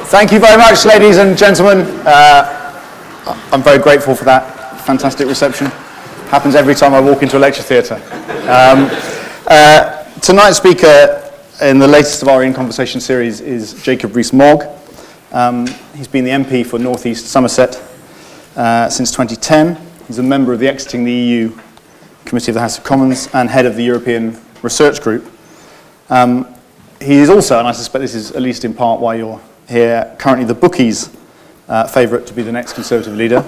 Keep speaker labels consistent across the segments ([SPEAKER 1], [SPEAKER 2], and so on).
[SPEAKER 1] Thank you very much, ladies and gentlemen. I'm very grateful for that fantastic reception. Happens every time I walk into a lecture theatre. Tonight's speaker in the latest of our In Conversation series is Jacob Rees-Mogg. He's been the MP for North East Somerset since 2010. He's a member of the Exiting the EU Committee of the House of Commons and head of the European Research Group. He is also, and I suspect this is at least in part why you're here, currently the bookies' favourite to be the next Conservative leader.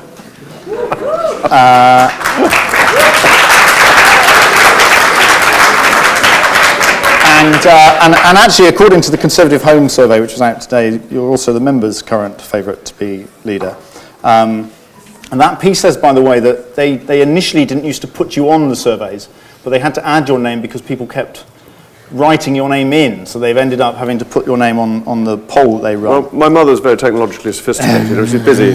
[SPEAKER 1] And actually, according to the Conservative Home Survey, which was out today, you're also the members' current favourite to be leader. And that piece says, by the way, that they initially didn't used to put you on the surveys, but they had to add your name because people kept writing your name in, so they've ended up having to put your name on the poll that they run.
[SPEAKER 2] Well, my mother's very technologically sophisticated, she's busy.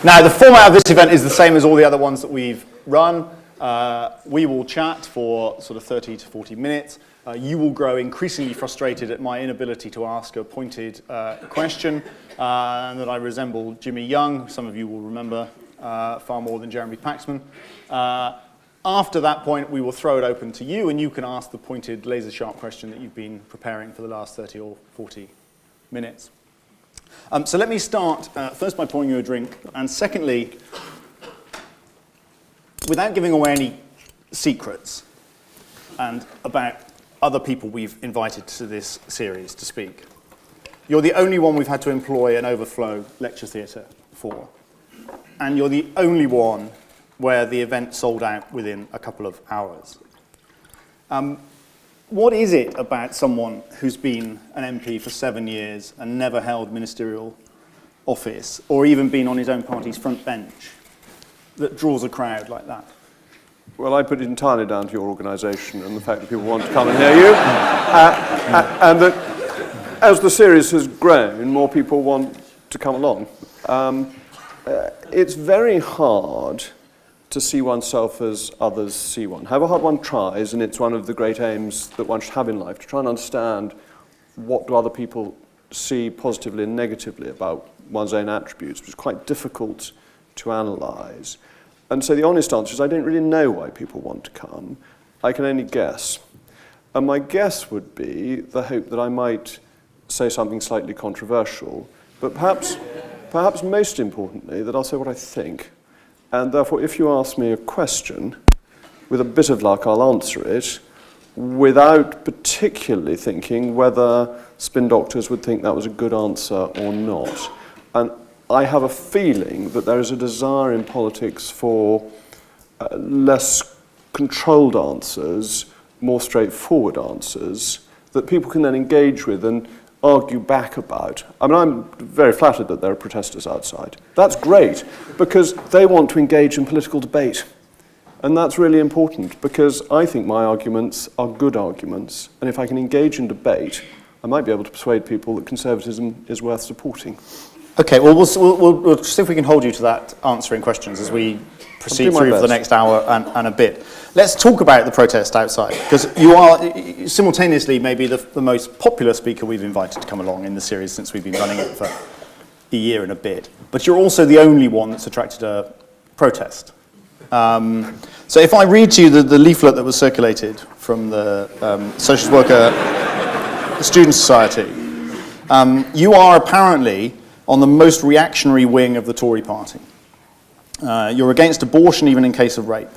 [SPEAKER 1] Now, the format of this event is the same as all the other ones that we've run. We will chat for sort of 30 to 40 minutes. You will grow increasingly frustrated at my inability to ask a pointed question, and that I resemble Jimmy Young, some of you will remember far more than Jeremy Paxman. After that point, we will throw it open to you, and you can ask the pointed, laser-sharp question that you've been preparing for the last 30 or 40 minutes. So let me start first by pouring you a drink, and secondly, without giving away any secrets and about other people we've invited to this series to speak. You're the only one we've had to employ an overflow lecture theatre for, and you're the only one where the event sold out within a couple of hours. What is it about someone who's been an MP for 7 years and never held ministerial office, or even been on his own party's front bench, that draws a crowd like that?
[SPEAKER 2] Well, I put it entirely down to your organisation and the fact that people want to come and hear you. And that as the series has grown, more people want to come along. It's very hard to see oneself as others see one. However hard one tries, and it's one of the great aims that one should have in life, to try and understand what do other people see positively and negatively about one's own attributes, which is quite difficult to analyse. And so the honest answer is I don't really know why people want to come. I can only guess. And my guess would be the hope that I might say something slightly controversial, but perhaps most importantly, that I'll say what I think. And therefore, if you ask me a question, with a bit of luck, I'll answer it without particularly thinking whether spin doctors would think that was a good answer or not. And I have a feeling that there is a desire in politics for less controlled answers, more straightforward answers, that people can then engage with and argue back about. I mean, I'm very flattered that there are protesters outside. That's great, because they want to engage in political debate. And that's really important, because I think my arguments are good arguments, and if I can engage in debate, I might be able to persuade people that conservatism is worth supporting.
[SPEAKER 1] Okay, well, we'll see if we can hold you to that answering questions as we proceed through for the next hour and a bit. Let's talk about the protest outside, because you are simultaneously maybe the most popular speaker we've invited to come along in the series since we've been running it for a year and a bit. But you're also the only one that's attracted a protest. So if I read to you the leaflet that was circulated from the Social Worker Student Society, you are apparently on the most reactionary wing of the Tory party. You're against abortion even in case of rape.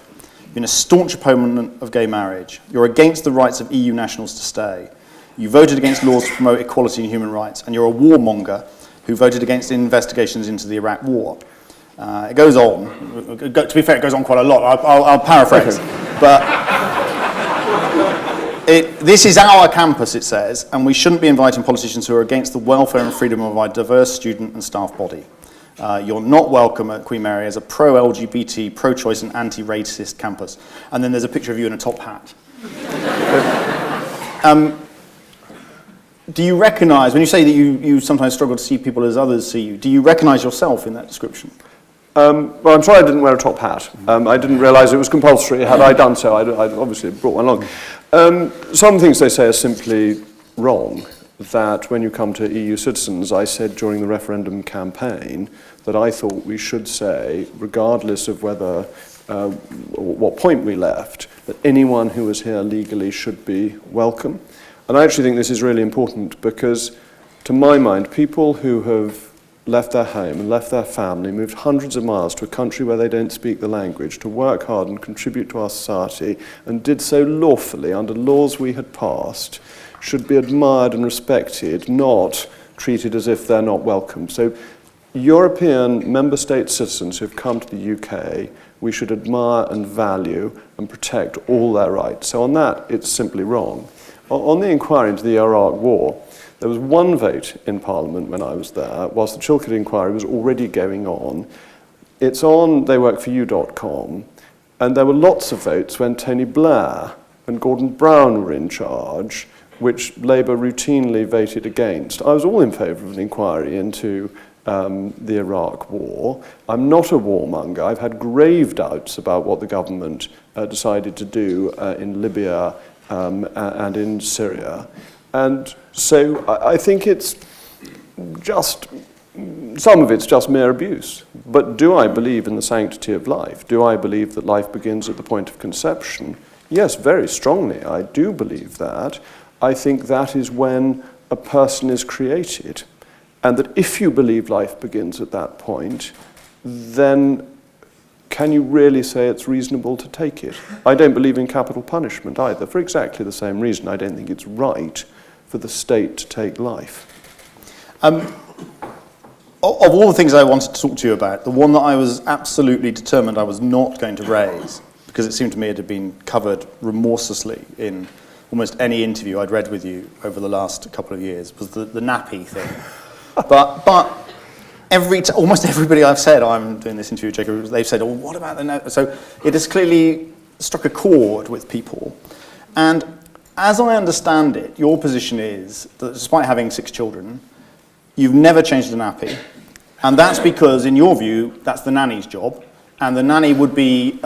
[SPEAKER 1] You've been a staunch opponent of gay marriage. You're against the rights of EU nationals to stay. You voted against laws to promote equality and human rights, and you're a warmonger who voted against investigations into the Iraq war. It goes on. To be fair, it goes on quite a lot. I'll paraphrase. But this is our campus, it says, and we shouldn't be inviting politicians who are against the welfare and freedom of our diverse student and staff body. You're not welcome at Queen Mary as a pro-LGBT, pro-choice and anti-racist campus. And then there's a picture of you in a top hat. Do you recognise, when you say that you sometimes struggle to see people as others see you, do you recognise yourself in that description?
[SPEAKER 2] Well, I'm sorry I didn't wear a top hat. I didn't realise it was compulsory. Had I done so, I'd obviously brought one along. Some things they say are simply wrong. that when you come to EU citizens, I said during the referendum campaign that I thought we should say, regardless of whether what point we left, that anyone who was here legally should be welcome. And I actually think this is really important because, to my mind, people who have left their home and left their family, moved hundreds of miles to a country where they don't speak the language, to work hard and contribute to our society, and did so lawfully under laws we had passed, should be admired and respected, not treated as if they're not welcome. So European member state citizens who have come to the UK, we should admire and value and protect all their rights. So on that, it's simply wrong. On the inquiry into the Iraq War, there was one vote in Parliament when I was there, whilst the Chilcot inquiry was already going on. It's on theyworkforyou.com, and there were lots of votes when Tony Blair and Gordon Brown were in charge, which Labour routinely voted against. I was all in favour of an inquiry into the Iraq War. I'm not a warmonger. I've had grave doubts about what the government decided to do in Libya and in Syria. And so I think it's just, some of it's just mere abuse. But do I believe in the sanctity of life? Do I believe that life begins at the point of conception? Yes, very strongly. I do believe that. I think that is when a person is created. And that if you believe life begins at that point, then can you really say it's reasonable to take it? I don't believe in capital punishment either, for exactly the same reason. I don't think it's right for the state to take life.
[SPEAKER 1] Of all the things I wanted to talk to you about, the one that I was absolutely determined I was not going to raise, because it seemed to me it had been covered remorselessly in almost any interview I'd read with you over the last couple of years, was the nappy thing. But almost everybody I've said, I'm doing this interview with Jacob, they've said, oh, what about the nappy? So it has clearly struck a chord with people. And as I understand it, your position is that despite having 6 children, you've never changed a nappy. And that's because, in your view, that's the nanny's job. And the nanny would be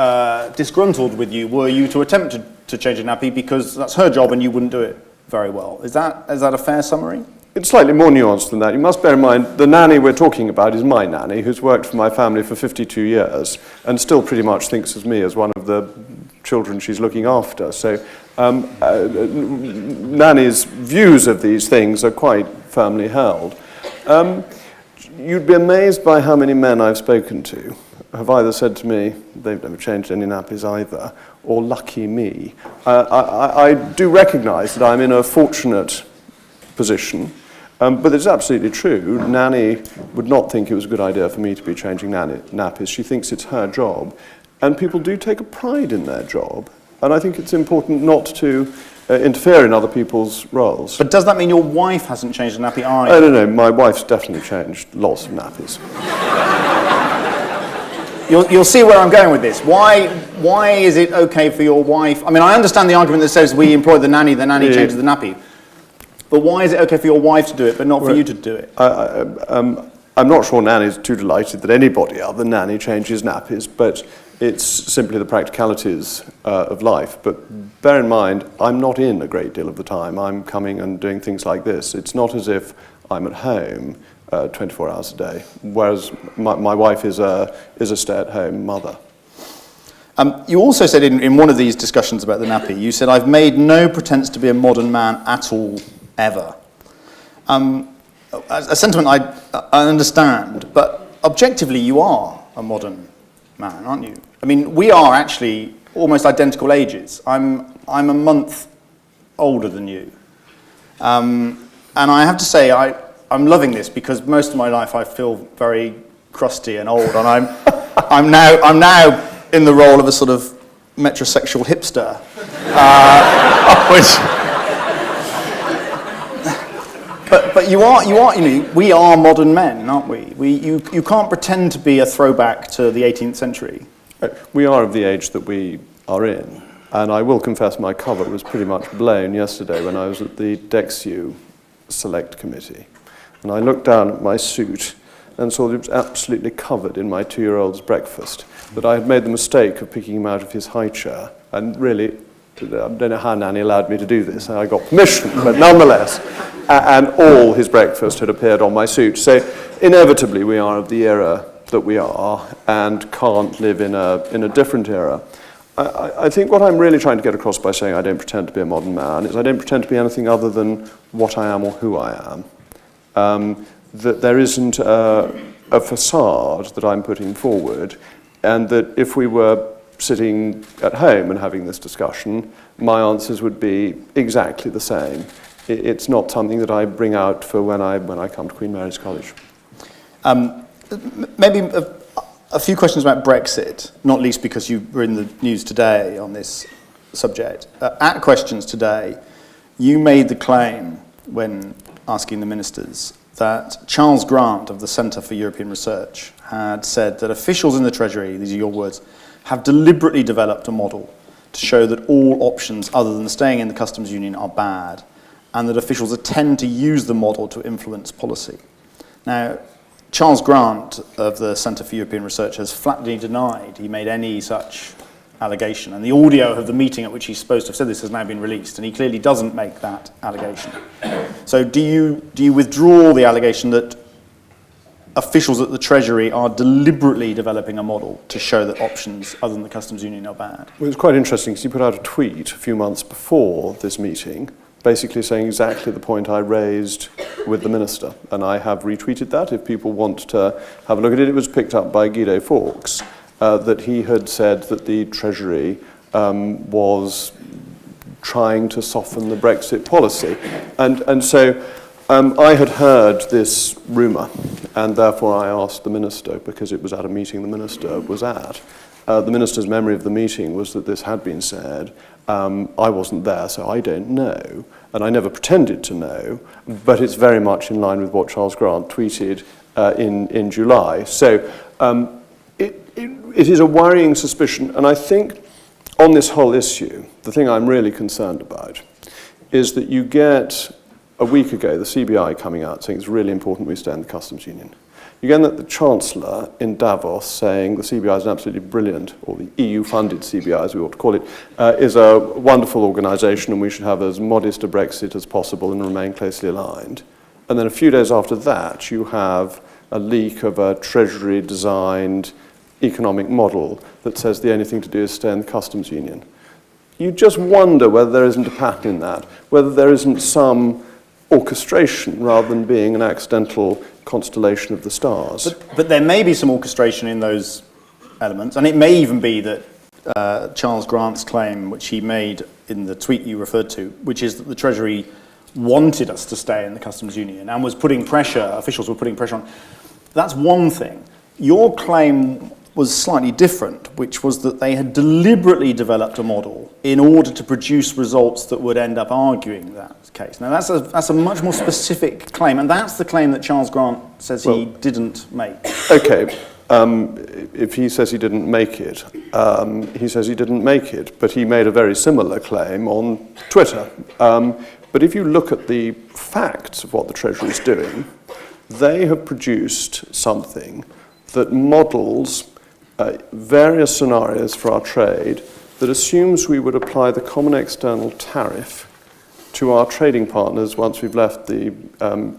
[SPEAKER 1] disgruntled with you were you to attempt to change a nappy because that's her job and you wouldn't do it very well. Is that a fair summary?
[SPEAKER 2] It's slightly more nuanced than that. You must bear in mind, the nanny we're talking about is my nanny, who's worked for my family for 52 years and still pretty much thinks of me as one of the children she's looking after. So nanny's views of these things are quite firmly held. You'd be amazed by how many men I've spoken to have either said to me, they've never changed any nappies either, or lucky me. I do recognise that I'm in a fortunate position, but it's absolutely true. Nanny would not think it was a good idea for me to be changing nappies. She thinks it's her job, and people do take a pride in their job. And I think it's important not to interfere in other people's roles.
[SPEAKER 1] But does that mean your wife hasn't changed a nappy either?
[SPEAKER 2] I don't know. My wife's definitely changed lots of nappies.
[SPEAKER 1] You'll see where I'm going with this. Why is it okay for your wife? I mean, I understand the argument that says we employ the nanny changes the nappy. But why is it okay for your wife to do it, but not for you to do it?
[SPEAKER 2] I'm not sure Nanny's too delighted that anybody other than Nanny changes nappies, but it's simply the practicalities of life. But bear in mind, I'm not in a great deal of the time. I'm coming and doing things like this. It's not as if I'm at home 24 hours a day, whereas my wife is a stay-at-home mother.
[SPEAKER 1] You also said in one of these discussions about the nappy, you said, I've made no pretense to be a modern man at all, ever. A sentiment I understand, but objectively you are a modern man, aren't you? I mean, we are actually almost identical ages. I'm a month older than you. And I have to say, I'm loving this because most of my life I feel very crusty and old, and I'm now in the role of a sort of metrosexual hipster, But you are, we are modern men, aren't we? You can't pretend to be a throwback to the 18th century.
[SPEAKER 2] We are of the age that we are in, and I will confess my cover was pretty much blown yesterday when I was at the DEXU Select Committee. And I looked down at my suit and saw that it was absolutely covered in my 2-year-old's breakfast, that I had made the mistake of picking him out of his high chair, and really, I don't know how Nanny allowed me to do this, and I got permission, but nonetheless, and all his breakfast had appeared on my suit. So inevitably we are of the era that we are and can't live in a different era. I think what I'm really trying to get across by saying I don't pretend to be a modern man is I don't pretend to be anything other than what I am or who I am. That there isn't a facade that I'm putting forward, and that if we were sitting at home and having this discussion, my answers would be exactly the same. It's not something that I bring out for when I come to Queen Mary's College.
[SPEAKER 1] Maybe a few questions about Brexit, not least because you were in the news today on this subject. At Questions today, you made the claim when asking the ministers that Charles Grant of the Centre for European Research had said that officials in the Treasury, these are your words, have deliberately developed a model to show that all options other than staying in the customs union are bad, and that officials tend to use the model to influence policy. Now, Charles Grant of the Centre for European Research has flatly denied he made any such allegation, and the audio of the meeting at which he's supposed to have said this has now been released, and he clearly doesn't make that allegation. So do you withdraw the allegation that officials at the Treasury are deliberately developing a model to show that options other than the customs union are bad?
[SPEAKER 2] Well, it's quite interesting because he put out a tweet a few months before this meeting basically saying exactly the point I raised with the minister, and I have retweeted that if people want to have a look at it. It was picked up by Guido Fawkes, that he had said that the Treasury was trying to soften the Brexit policy. And so I had heard this rumour, and therefore I asked the minister, because it was at a meeting the minister was at. The minister's memory of the meeting was that this had been said. I wasn't there, so I don't know, and I never pretended to know, but it's very much in line with what Charles Grant tweeted in July. So it is a worrying suspicion, and I think on this whole issue, the thing I'm really concerned about is that you get, a week ago, the CBI coming out saying it's really important we stay in the customs union. You get the Chancellor in Davos saying the CBI is absolutely brilliant, or the EU-funded CBI, as we ought to call it, is a wonderful organisation and we should have as modest a Brexit as possible and remain closely aligned. And then a few days after that, you have a leak of a Treasury-designed economic model that says the only thing to do is stay in the customs union. You just wonder whether there isn't a pattern in that, whether there isn't some orchestration rather than being an accidental constellation of the stars.
[SPEAKER 1] But there may be some orchestration in those elements, and it may even be that Charles Grant's claim, which he made in the tweet you referred to, which is that the Treasury wanted us to stay in the customs union and was putting pressure, officials were putting pressure on. That's one thing. Your claim was slightly different, which was that they had deliberately developed a model in order to produce results that would end up arguing that case. Now, that's a much more specific claim, and that's the claim that Charles Grant says he didn't make.
[SPEAKER 2] Okay, if he says he didn't make it, he says he didn't make it, but he made a very similar claim on Twitter. But if you look at the facts of what the Treasury is doing, they have produced something that models various scenarios for our trade that assumes we would apply the common external tariff to our trading partners once we've left the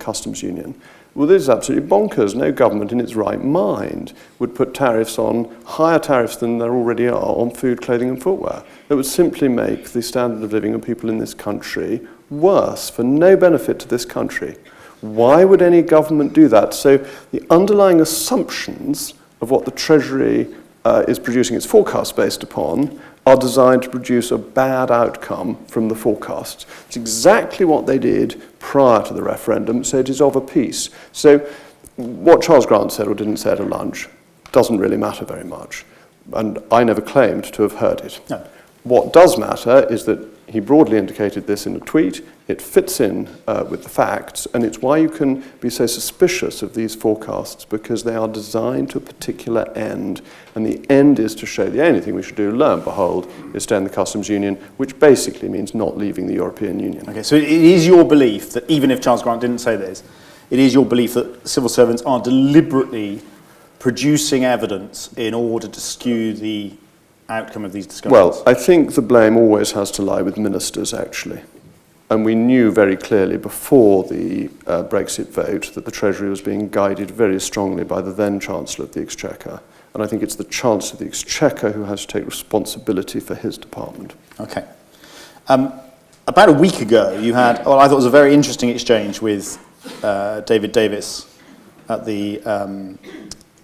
[SPEAKER 2] customs union. Well, this is absolutely bonkers. No government in its right mind would put tariffs on, higher tariffs than there already are, on food, clothing and footwear. That would simply make the standard of living of people in this country worse, for no benefit to this country. Why would any government do that? So the underlying assumptions of what the Treasury is producing its forecast based upon are designed to produce a bad outcome from the forecast. It's exactly what they did prior to the referendum, so it is of a piece. So what Charles Grant said or didn't say at a lunch doesn't really matter very much, and I never claimed to have heard it.
[SPEAKER 1] No.
[SPEAKER 2] What does matter is that he broadly indicated this in a tweet. It fits in with the facts, and it's why you can be so suspicious of these forecasts, because they are designed to a particular end, and the end is to show the only thing we should do, lo and behold, is stay in the customs union, which basically means not leaving the European Union.
[SPEAKER 1] Okay, so it is your belief that, even if Charles Grant didn't say this, it is your belief that civil servants are deliberately producing evidence in order to skew the outcome of these discussions?
[SPEAKER 2] Well, I think the blame always has to lie with ministers, actually. And we knew very clearly before the Brexit vote that the Treasury was being guided very strongly by the then Chancellor of the Exchequer. And I think it's the Chancellor of the Exchequer who has to take responsibility for his department.
[SPEAKER 1] Okay. About a week ago, you had, well, I thought it was a very interesting exchange with David Davis at the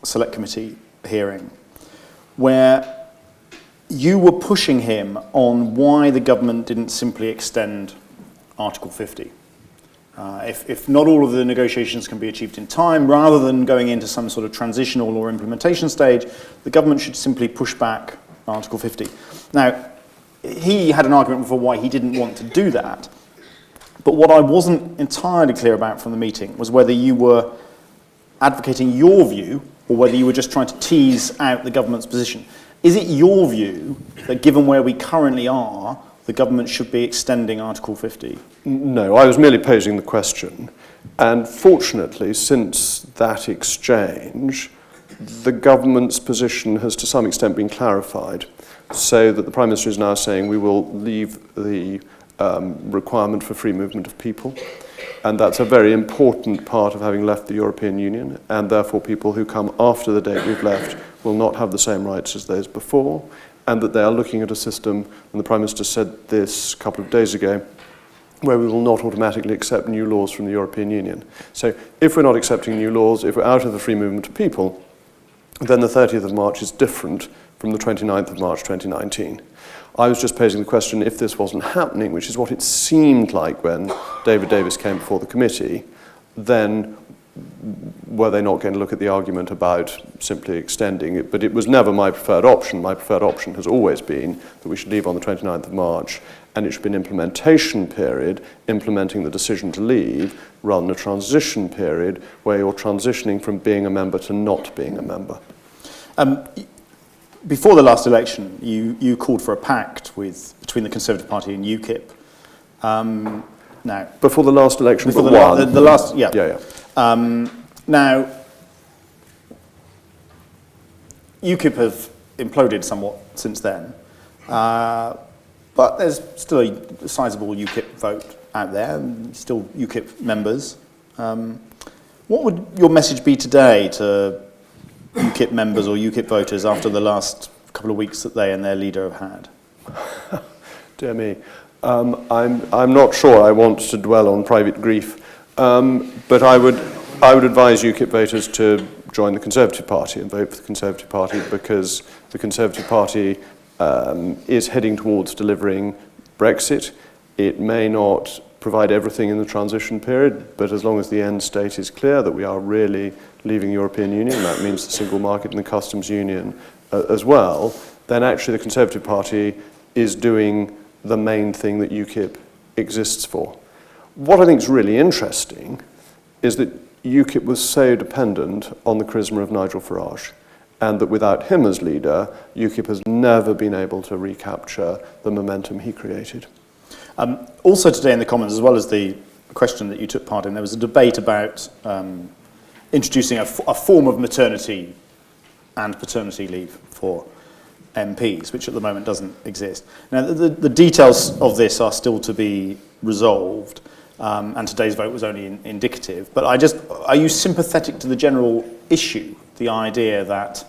[SPEAKER 1] Select Committee hearing, where you were pushing him on why the government didn't simply extend Article 50. If not all of the negotiations can be achieved in time, rather than going into some sort of transitional or implementation stage, the government should simply push back Article 50. Now, he had an argument for why he didn't want to do that, but what I wasn't entirely clear about from the meeting was whether you were advocating your view or whether you were just trying to tease out the government's position. Is it your view that given where we currently are, the government should be extending Article 50?
[SPEAKER 2] No, I was merely posing the question. And fortunately, since that exchange, the government's position has to some extent been clarified, so that the Prime Minister is now saying we will leave the requirement for free movement of people. And that's a very important part of having left the European Union, and therefore people who come after the date we've left will not have the same rights as those before, and that they are looking at a system, and the Prime Minister said this a couple of days ago, where we will not automatically accept new laws from the European Union. So if we're not accepting new laws, if we're out of the free movement of people, then the 30th of March is different from the 29th of March 2019. I was just posing the question, if this wasn't happening, which is what it seemed like when David Davis came before the committee, then were they not going to look at the argument about simply extending it? But it was never my preferred option. My preferred option has always been that we should leave on the 29th of March, and it should be an implementation period, implementing the decision to leave, rather than a transition period where you're transitioning from being a member to not being a member.
[SPEAKER 1] Before the last election, you called for a pact between the Conservative Party and UKIP. Now,
[SPEAKER 2] before the last election,
[SPEAKER 1] before
[SPEAKER 2] the
[SPEAKER 1] last, yeah.
[SPEAKER 2] Yeah.
[SPEAKER 1] Now, UKIP have imploded somewhat since then, but there's still a sizable UKIP vote out there, and still UKIP members. What would your message be today to UKIP members or UKIP voters after the last couple of weeks that they and their leader have had?
[SPEAKER 2] Dear me. I'm not sure I want to dwell on private grief, but I would advise UKIP voters to join the Conservative Party and vote for the Conservative Party, because the Conservative Party is heading towards delivering Brexit. It may not provide everything in the transition period, but as long as the end state is clear that we are really leaving the European Union, that means the single market and the customs union as well, then actually the Conservative Party is doing the main thing that UKIP exists for. What I think is really interesting is that UKIP was so dependent on the charisma of Nigel Farage, and that without him as leader, UKIP has never been able to recapture the momentum he created.
[SPEAKER 1] Also today in the Commons, as well as the question that you took part in, there was a debate about introducing a form of maternity and paternity leave for MPs, which at the moment doesn't exist. Now, the details of this are still to be resolved, and today's vote was only indicative. But are you sympathetic to the general issue, the idea that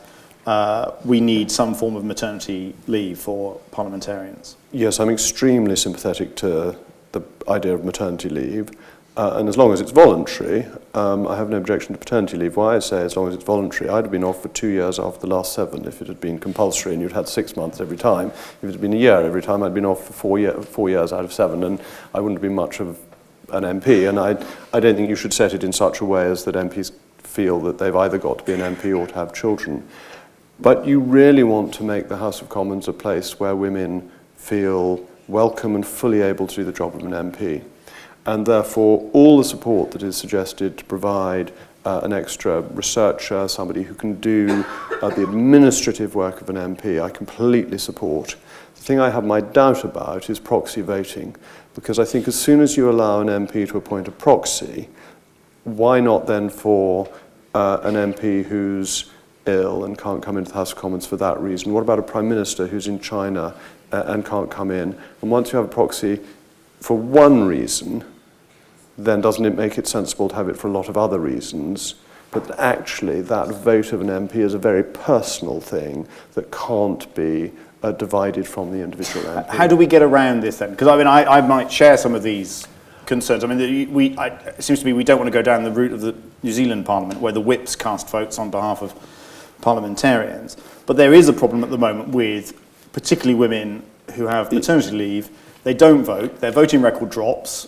[SPEAKER 1] we need some form of maternity leave for parliamentarians?
[SPEAKER 2] Yes, I'm extremely sympathetic to the idea of maternity leave. And as long as it's voluntary, I have no objection to paternity leave. Why I say as long as it's voluntary, I'd have been off for 2 years after the last 7 if it had been compulsory and you'd had 6 months every time. If it had been a year every time, I'd been off for 4 years out of 7, and I wouldn't have been much of an MP. And I don't think you should set it in such a way as that MPs feel that they've either got to be an MP or to have children. But you really want to make the House of Commons a place where women feel welcome and fully able to do the job of an MP. And therefore, all the support that is suggested to provide an extra researcher, somebody who can do the administrative work of an MP, I completely support. The thing I have my doubt about is proxy voting, because I think as soon as you allow an MP to appoint a proxy, why not then for an MP whose ill and can't come into the House of Commons for that reason? What about a Prime Minister who's in China and can't come in? And once you have a proxy for one reason, then doesn't it make it sensible to have it for a lot of other reasons? But actually, that vote of an MP is a very personal thing that can't be divided from the individual MP.
[SPEAKER 1] How do we get around this then? Because I mean, I might share some of these concerns. I mean, it seems to me we don't want to go down the route of the New Zealand Parliament where the whips cast votes on behalf of parliamentarians. But there is a problem at the moment with particularly women who have maternity leave. They don't vote, their voting record drops,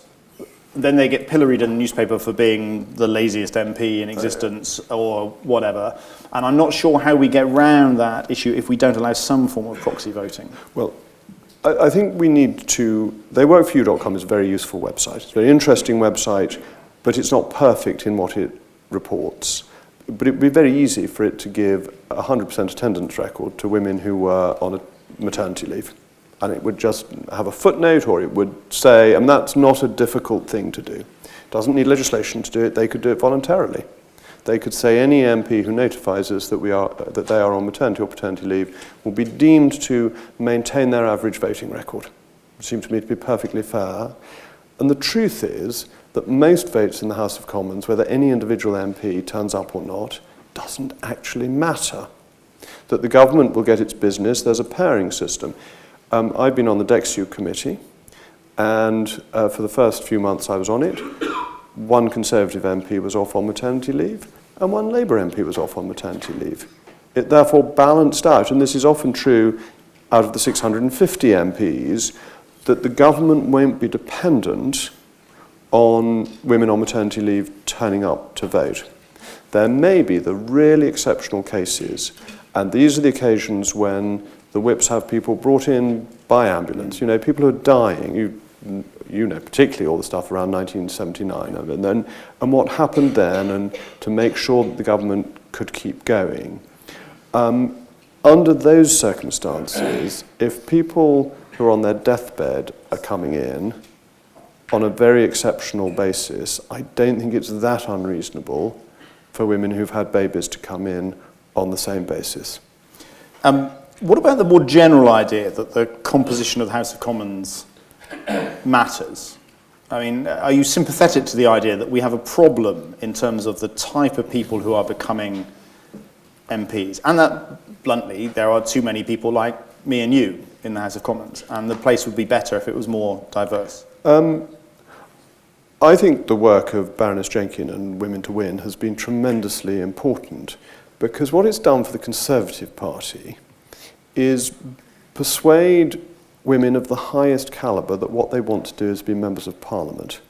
[SPEAKER 1] then they get pilloried in the newspaper for being the laziest MP in existence or whatever. And I'm not sure how we get around that issue if we don't allow some form of proxy voting.
[SPEAKER 2] Well, I think we need to... Theyworkforyou.com is a very useful website. It's a very interesting website, but it's not perfect in what it reports. But it would be very easy for it to give a 100% attendance record to women who were on a maternity leave. And it would just have a footnote, or it would say, and that's not a difficult thing to do. It doesn't need legislation to do it, they could do it voluntarily. They could say any MP who notifies us that they are on maternity or paternity leave will be deemed to maintain their average voting record. It seemed to me to be perfectly fair. And the truth is that most votes in the House of Commons, whether any individual MP turns up or not, doesn't actually matter. That the government will get its business, there's a pairing system. I've been on the DECSU committee, and for the first few months I was on it, one Conservative MP was off on maternity leave, and one Labour MP was off on maternity leave. It therefore balanced out, and this is often true out of the 650 MPs, that the government won't be dependent on women on maternity leave turning up to vote. There may be the really exceptional cases, and these are the occasions when the whips have people brought in by ambulance, people who are dying, you know particularly all the stuff around 1979, and what happened then, and to make sure that the government could keep going. Under those circumstances, if people who are on their deathbed are coming in on a very exceptional basis, I don't think it's that unreasonable for women who've had babies to come in on the same basis.
[SPEAKER 1] What about the more general idea that the composition of the House of Commons matters? I mean, are you sympathetic to the idea that we have a problem in terms of the type of people who are becoming MPs? And that, bluntly, there are too many people like me and you in the House of Commons, and the place would be better if it was more diverse.
[SPEAKER 2] I think the work of Baroness Jenkin and Women to Win has been tremendously important, because what it's done for the Conservative Party is persuade women of the highest calibre that what they want to do is be members of Parliament.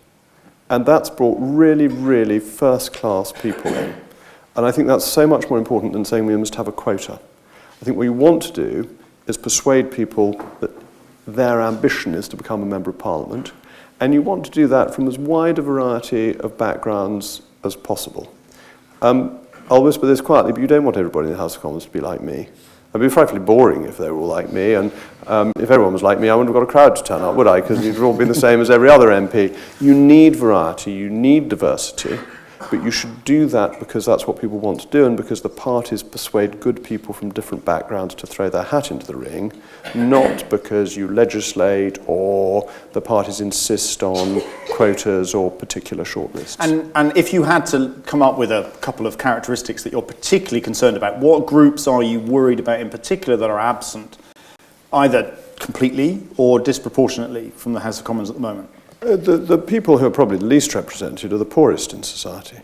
[SPEAKER 2] And that's brought really, really first-class people in. And I think that's so much more important than saying we must have a quota. I think what you want to do is persuade people that their ambition is to become a member of Parliament, and you want to do that from as wide a variety of backgrounds as possible. I'll whisper this quietly, but you don't want everybody in the House of Commons to be like me. It'd be frightfully boring if they were all like me, and if everyone was like me, I wouldn't have got a crowd to turn up, would I? Because you'd all been the same as every other MP. You need variety, you need diversity, but you should do that because that's what people want to do, and because the parties persuade good people from different backgrounds to throw their hat into the ring, not because you legislate or the parties insist on quotas or particular shortlists.
[SPEAKER 1] And if you had to come up with a couple of characteristics that you're particularly concerned about, what groups are you worried about in particular that are absent, either completely or disproportionately from the House of Commons at the moment?
[SPEAKER 2] The people who are probably the least represented are the poorest in society.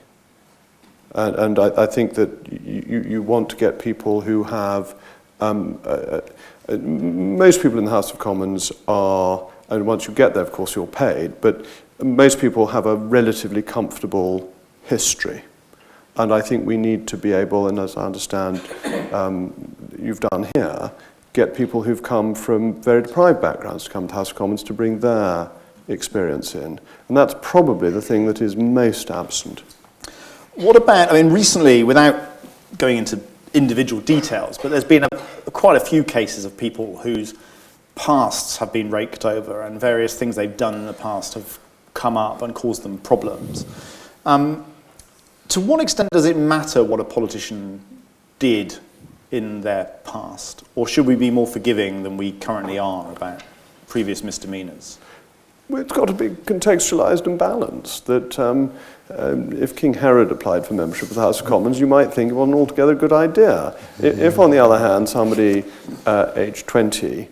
[SPEAKER 2] And I think that you want to get people who have... most people in the House of Commons are... And once you get there, of course, you're paid. But most people have a relatively comfortable history. And I think we need to be able, and as I understand you've done here, get people who've come from very deprived backgrounds to come to the House of Commons to bring their experience in. And that's probably the thing that is most absent.
[SPEAKER 1] What about, I mean, recently, without going into individual details, but there's been quite a few cases of people whose pasts have been raked over and various things they've done in the past have come up and caused them problems. To what extent does it matter what a politician did in their past? Or should we be more forgiving than we currently are about previous misdemeanours?
[SPEAKER 2] Well, it's got to be contextualised and balanced. That if King Herod applied for membership of the House of Commons, you might think it wasn't altogether a good idea. If, on the other hand, somebody aged 20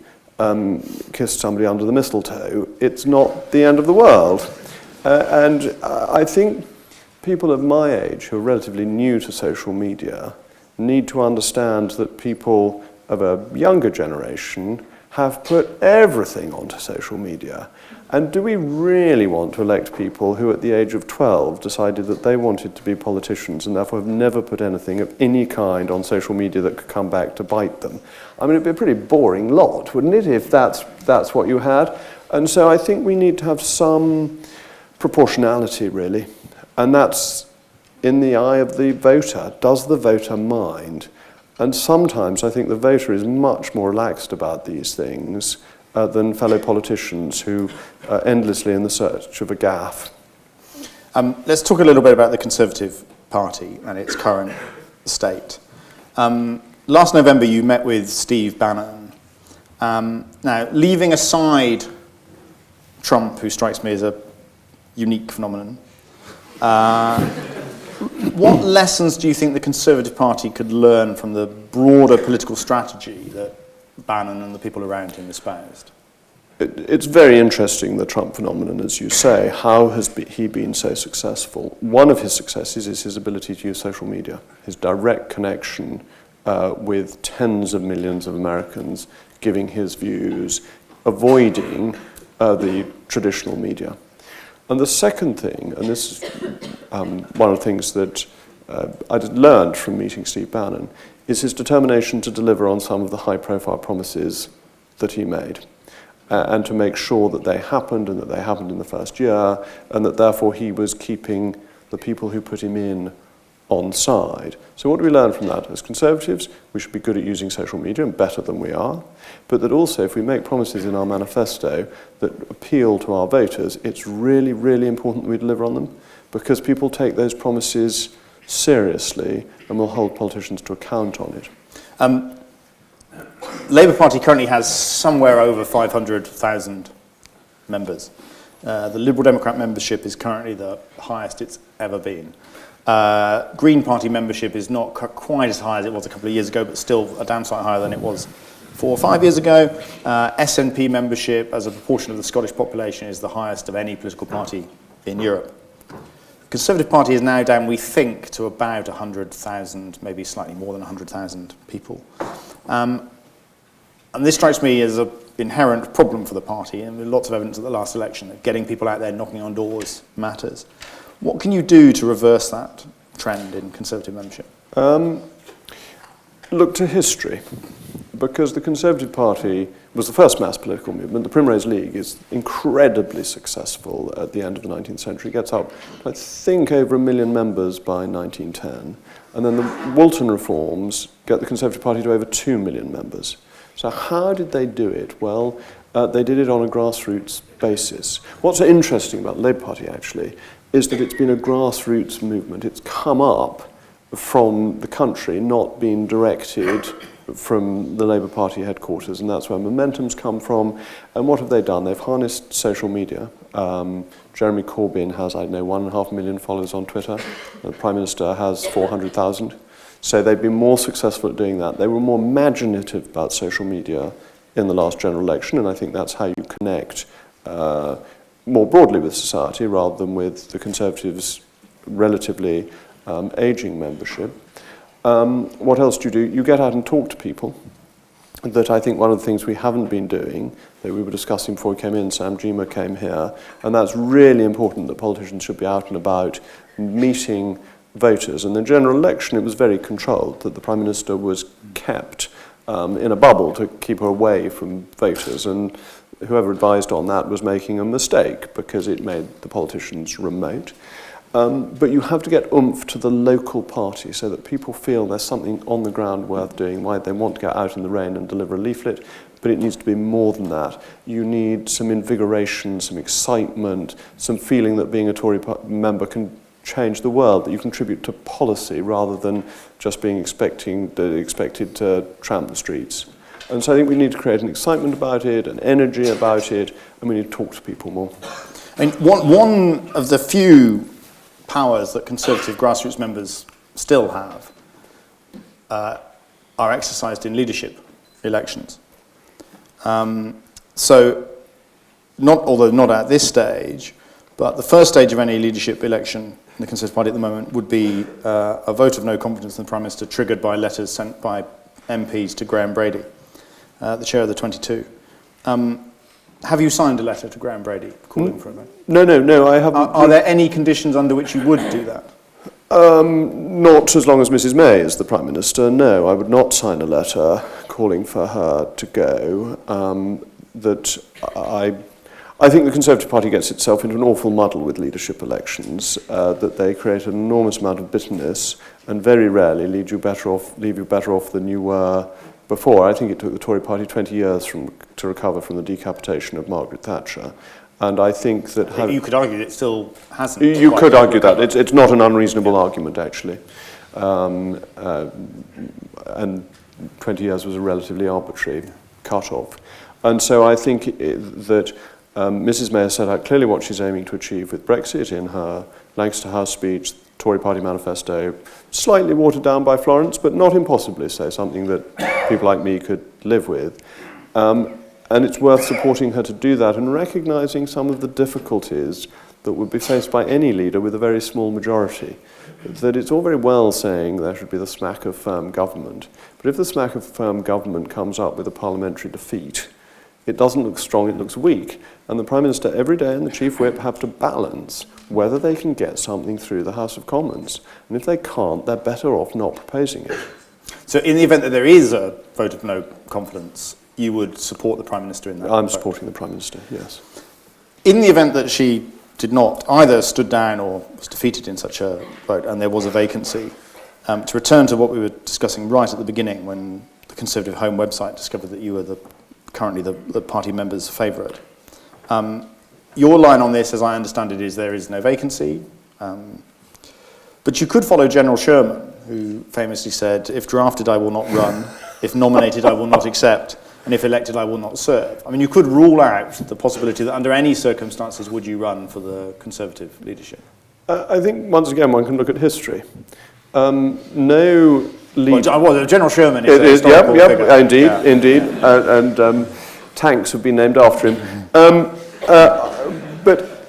[SPEAKER 2] kissed somebody under the mistletoe, it's not the end of the world. And I think people of my age who are relatively new to social media need to understand that people of a younger generation have put everything onto social media. And do we really want to elect people who at the age of 12 decided that they wanted to be politicians and therefore have never put anything of any kind on social media that could come back to bite them? I mean, it'd be a pretty boring lot, wouldn't it, if that's what you had? And so I think we need to have some proportionality, really. And that's in the eye of the voter. Does the voter mind? And sometimes I think the voter is much more relaxed about these things than fellow politicians who are endlessly in the search of a gaffe.
[SPEAKER 1] Let's talk a little bit about the Conservative Party and its current state. Last November you met with Steve Bannon. Now, leaving aside Trump, who strikes me as a unique phenomenon, what lessons do you think the Conservative Party could learn from the broader political strategy that Bannon and the people around him espoused?
[SPEAKER 2] It's very interesting, the Trump phenomenon, as you say. How has he been so successful? One of his successes is his ability to use social media, his direct connection with tens of millions of Americans, giving his views, avoiding the traditional media. And the second thing, and this is one of the things that I learned from meeting Steve Bannon, is his determination to deliver on some of the high-profile promises that he made, and to make sure that they happened, and that they happened in the first year, and that therefore he was keeping the people who put him in on side. So what do we learn from that? As Conservatives, we should be good at using social media, and better than we are, but that also if we make promises in our manifesto that appeal to our voters, it's really, really important that we deliver on them, because people take those promises seriously and will hold politicians to account on it.
[SPEAKER 1] Labour Party currently has somewhere over 500,000 members. The Liberal Democrat membership is currently the highest it's ever been. Green Party membership is not quite as high as it was a couple of years ago, but still a damn sight higher than it was 4 or 5 years ago. SNP membership as a proportion of the Scottish population is the highest of any political party in Europe. The Conservative Party is now down, we think, to about 100,000, maybe slightly more than 100,000 people. And this strikes me as an inherent problem for the party, and lots of evidence at the last election that getting people out there knocking on doors matters. What can you do to reverse that trend in Conservative membership?
[SPEAKER 2] Look to history, because the Conservative Party was the first mass political movement. The Primrose League is incredibly successful at the end of the 19th century. It gets up, I think, over 1 million members by 1910. And then the Walton reforms get the Conservative Party to over 2 million members. So how did they do it? Well, they did it on a grassroots basis. What's interesting about the Labour Party, actually, is that it's been a grassroots movement. It's come up from the country, not been directed from the Labour Party headquarters, and that's where momentum's come from. And what have they done? They've harnessed social media. Jeremy Corbyn has, 1.5 million followers on Twitter. The Prime Minister has 400,000. So they've been more successful at doing that. They were more imaginative about social media in the last general election, and I think that's how you connect more broadly with society rather than with the Conservatives' relatively ageing membership. What else do? You get out and talk to people. That I think one of the things we haven't been doing, that we were discussing before we came in, Sam Gyimah came here, and that's really important that politicians should be out and about meeting voters. In the general election, it was very controlled, that the Prime Minister was kept in a bubble to keep her away from voters, and whoever advised on that was making a mistake because it made the politicians remote. But you have to get oomph to the local party so that people feel there's something on the ground worth doing, why they want to get out in the rain and deliver a leaflet, but it needs to be more than that. You need some invigoration, some excitement, some feeling that being a Tory member can change the world, that you contribute to policy rather than just being expected to tramp the streets. And so I think we need to create an excitement about it, an energy about it, and we need to talk to people more.
[SPEAKER 1] And one of the few powers that Conservative grassroots members still have are exercised in leadership elections. Although not at this stage, but the first stage of any leadership election in the Conservative Party at the moment would be a vote of no confidence in the Prime Minister triggered by letters sent by MPs to Graham Brady, the chair of the 22. Have you signed a letter to Graham Brady calling for a vote?
[SPEAKER 2] No, I haven't.
[SPEAKER 1] Are there any conditions under which you would do that?
[SPEAKER 2] Not as long as Mrs May is the Prime Minister, no. I would not sign a letter calling for her to go. I think the Conservative Party gets itself into an awful muddle with leadership elections, that they create an enormous amount of bitterness and very rarely leave you better off than you were before. I think it took the Tory Party 20 years to recover from the decapitation of Margaret Thatcher. And I think that...
[SPEAKER 1] You could argue it still hasn't.
[SPEAKER 2] You could argue that. It's not an unreasonable argument, actually. And 20 years was a relatively arbitrary cut-off. And so I think that Mrs May has set out clearly what she's aiming to achieve with Brexit in her Lancaster House speech, Tory Party manifesto, slightly watered down by Florence, but not impossibly so, something that people like me could live with. And it's worth supporting her to do that and recognising some of the difficulties that would be faced by any leader with a very small majority. That it's all very well saying there should be the smack of firm government, but if the smack of firm government comes up with a parliamentary defeat, it doesn't look strong, it looks weak. And the Prime Minister every day and the Chief Whip have to balance whether they can get something through the House of Commons. And if they can't, they're better off not proposing it.
[SPEAKER 1] So in the event that there is a vote of no confidence, you would support the Prime Minister in that?
[SPEAKER 2] I'm supporting the Prime Minister, yes.
[SPEAKER 1] In the event that she did not, either stood down or was defeated in such a vote and there was a vacancy, to return to what we were discussing right at the beginning when the Conservative Home website discovered that you were currently the party member's favourite. Your line on this, as I understand it, is there is no vacancy. But you could follow General Sherman, who famously said, if drafted, I will not run. If nominated, I will not accept. And if elected, I will not serve. I mean, you could rule out the possibility that under any circumstances would you run for the Conservative leadership.
[SPEAKER 2] I think, once again, one can look at history. No leader...
[SPEAKER 1] Well, General Sherman is a historical figure.
[SPEAKER 2] Indeed. And tanks have been named after him. But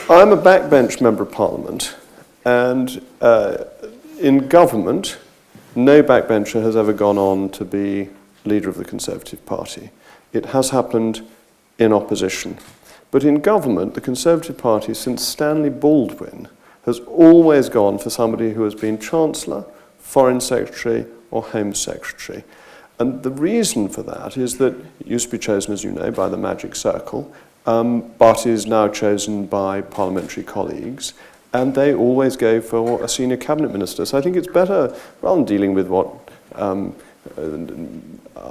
[SPEAKER 2] I'm a backbench member of Parliament, and in government, no backbencher has ever gone on to be leader of the Conservative Party. It has happened in opposition. But in government, the Conservative Party, since Stanley Baldwin, has always gone for somebody who has been Chancellor, Foreign Secretary, or Home Secretary. And the reason for that is that it used to be chosen, as you know, by the Magic Circle, but is now chosen by parliamentary colleagues, and they always go for a senior cabinet minister. So I think it's better, rather than dealing with what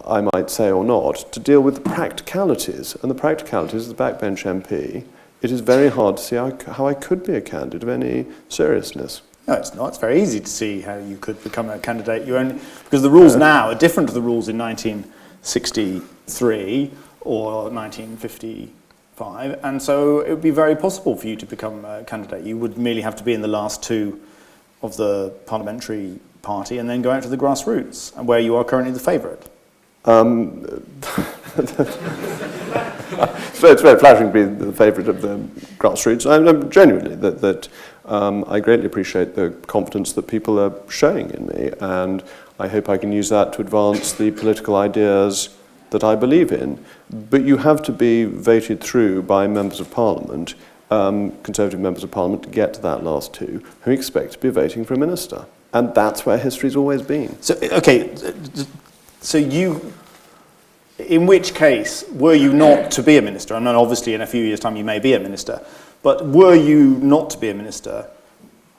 [SPEAKER 2] I might say or not, to deal with the practicalities. And the practicalities of the backbench MP, it is very hard to see how I could be a candidate of any seriousness.
[SPEAKER 1] No, it's not. It's very easy to see how you could become a candidate. Because the rules now are different to the rules in 1963 or 1955, and so it would be very possible for you to become a candidate. You would merely have to be in the last two of the parliamentary party and then go out to the grassroots, and where you are currently the favourite.
[SPEAKER 2] So it's very flattering to be the favourite of the grassroots. I'm genuinely that I greatly appreciate the confidence that people are showing in me, and I hope I can use that to advance the political ideas that I believe in. But you have to be voted through by members of Parliament, Conservative members of Parliament, to get to that last two, who expect to be voting for a minister. And that's where history's always been.
[SPEAKER 1] So, okay, so you... In which case, were you not to be a minister, and then obviously in a few years' time you may be a minister, but were you not to be a minister,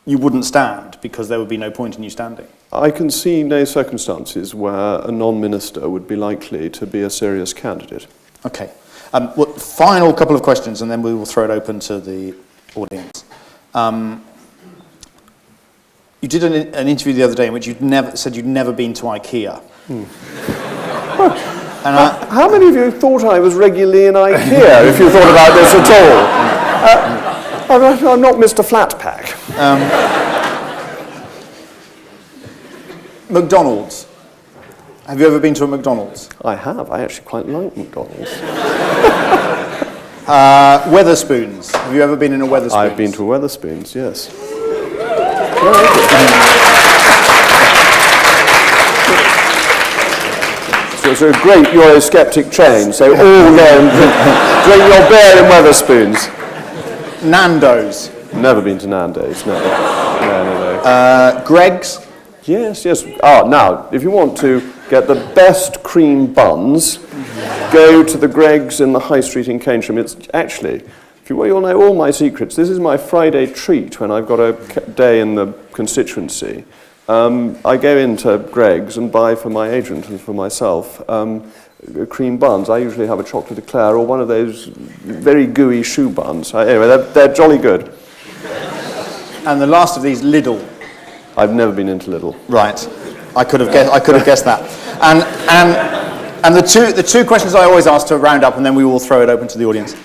[SPEAKER 1] you wouldn't stand because there would be no point in you standing?
[SPEAKER 2] I can see no circumstances where a non-minister would be likely to be a serious candidate.
[SPEAKER 1] Okay. Well, final couple of questions and then we will throw it open to the audience. You did an interview the other day in which said you'd never been to IKEA.
[SPEAKER 2] And how many of you thought I was regularly in IKEA, if you thought about this at all? I'm not Mr. Flatpack.
[SPEAKER 1] McDonald's. Have you ever been to a McDonald's?
[SPEAKER 2] I have. I actually quite like McDonald's.
[SPEAKER 1] Weatherspoons. Have you ever been in a Weatherspoons?
[SPEAKER 2] I've been to Weatherspoons, yes. So it's a great Eurosceptic chain, so all go and drink your beer in Weatherspoons.
[SPEAKER 1] Nando's.
[SPEAKER 2] Never been to Nando's, no. No.
[SPEAKER 1] Greggs.
[SPEAKER 2] Yes. Now, if you want to get the best cream buns, go to the Greggs in the High Street in Keynsham. It's actually, you'll know all my secrets. This is my Friday treat when I've got a day in the constituency. I go into Greggs and buy for my agent and for myself cream buns. I usually have a chocolate eclair or one of those very gooey shoe buns. Anyway, they're jolly good.
[SPEAKER 1] And the last of these, Lidl.
[SPEAKER 2] I've never been into Lidl.
[SPEAKER 1] Right, I could have guessed that. And the two questions I always ask to round up, and then we will throw it open to the audience.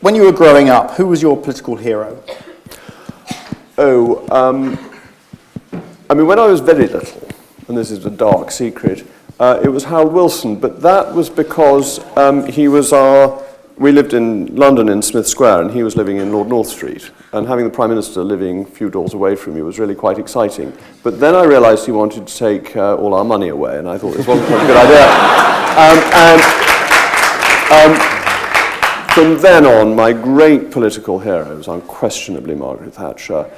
[SPEAKER 1] When you were growing up, who was your political hero?
[SPEAKER 2] When I was very little, and this is a dark secret, it was Harold Wilson, but that was because we lived in London in Smith Square, and he was living in Lord North Street, and having the Prime Minister living a few doors away from me was really quite exciting. But then I realised he wanted to take all our money away, and I thought this wasn't a good idea. From then on, my great political hero was unquestionably Margaret Thatcher.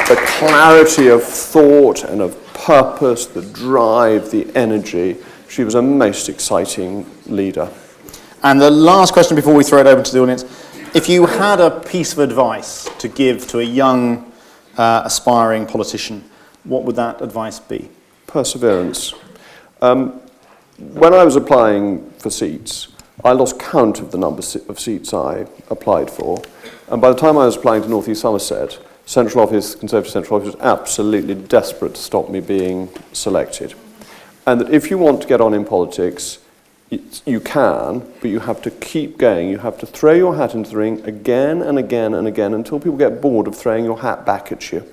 [SPEAKER 2] The clarity of thought and of purpose, the drive, the energy. She was a most exciting leader.
[SPEAKER 1] And the last question before we throw it open to the audience, if you had a piece of advice to give to a young, aspiring politician, what would that advice be?
[SPEAKER 2] Perseverance. When I was applying for seats, I lost count of the number of seats I applied for. And by the time I was applying to North East Somerset, Conservative Central Office was absolutely desperate to stop me being selected. And that if you want to get on in politics, you can, but you have to keep going. You have to throw your hat into the ring again and again and again until people get bored of throwing your hat back at you.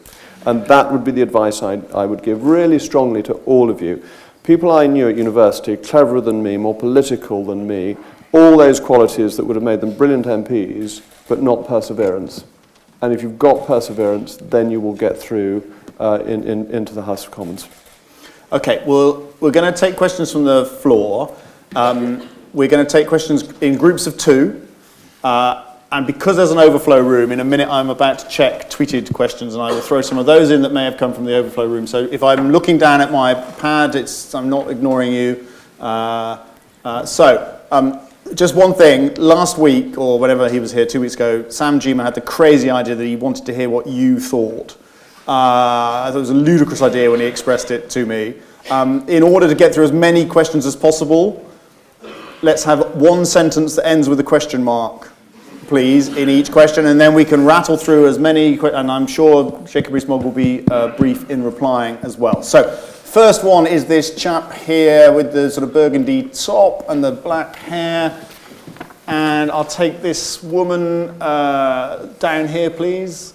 [SPEAKER 2] And that would be the advice I would give really strongly to all of you. People I knew at university, cleverer than me, more political than me, all those qualities that would have made them brilliant MPs, but not perseverance. And if you've got perseverance, then you will get through into the House of Commons.
[SPEAKER 1] Okay, well, we're going to take questions from the floor. We're going to take questions in groups of two. And because there's an overflow room, in a minute I'm about to check tweeted questions, and I will throw some of those in that may have come from the overflow room. So if I'm looking down at my pad, I'm not ignoring you. Just one thing. Last week, or whenever he was here, 2 weeks ago, Sam Gyimah had the crazy idea that he wanted to hear what you thought. I thought it was a ludicrous idea when he expressed it to me. In order to get through as many questions as possible, let's have one sentence that ends with a question mark, please, in each question, and then we can rattle through as many, and I'm sure Jacob Rees-Mogg will be brief in replying as well. So, first one is this chap here with the sort of burgundy top and the black hair, and I'll take this woman down here, please.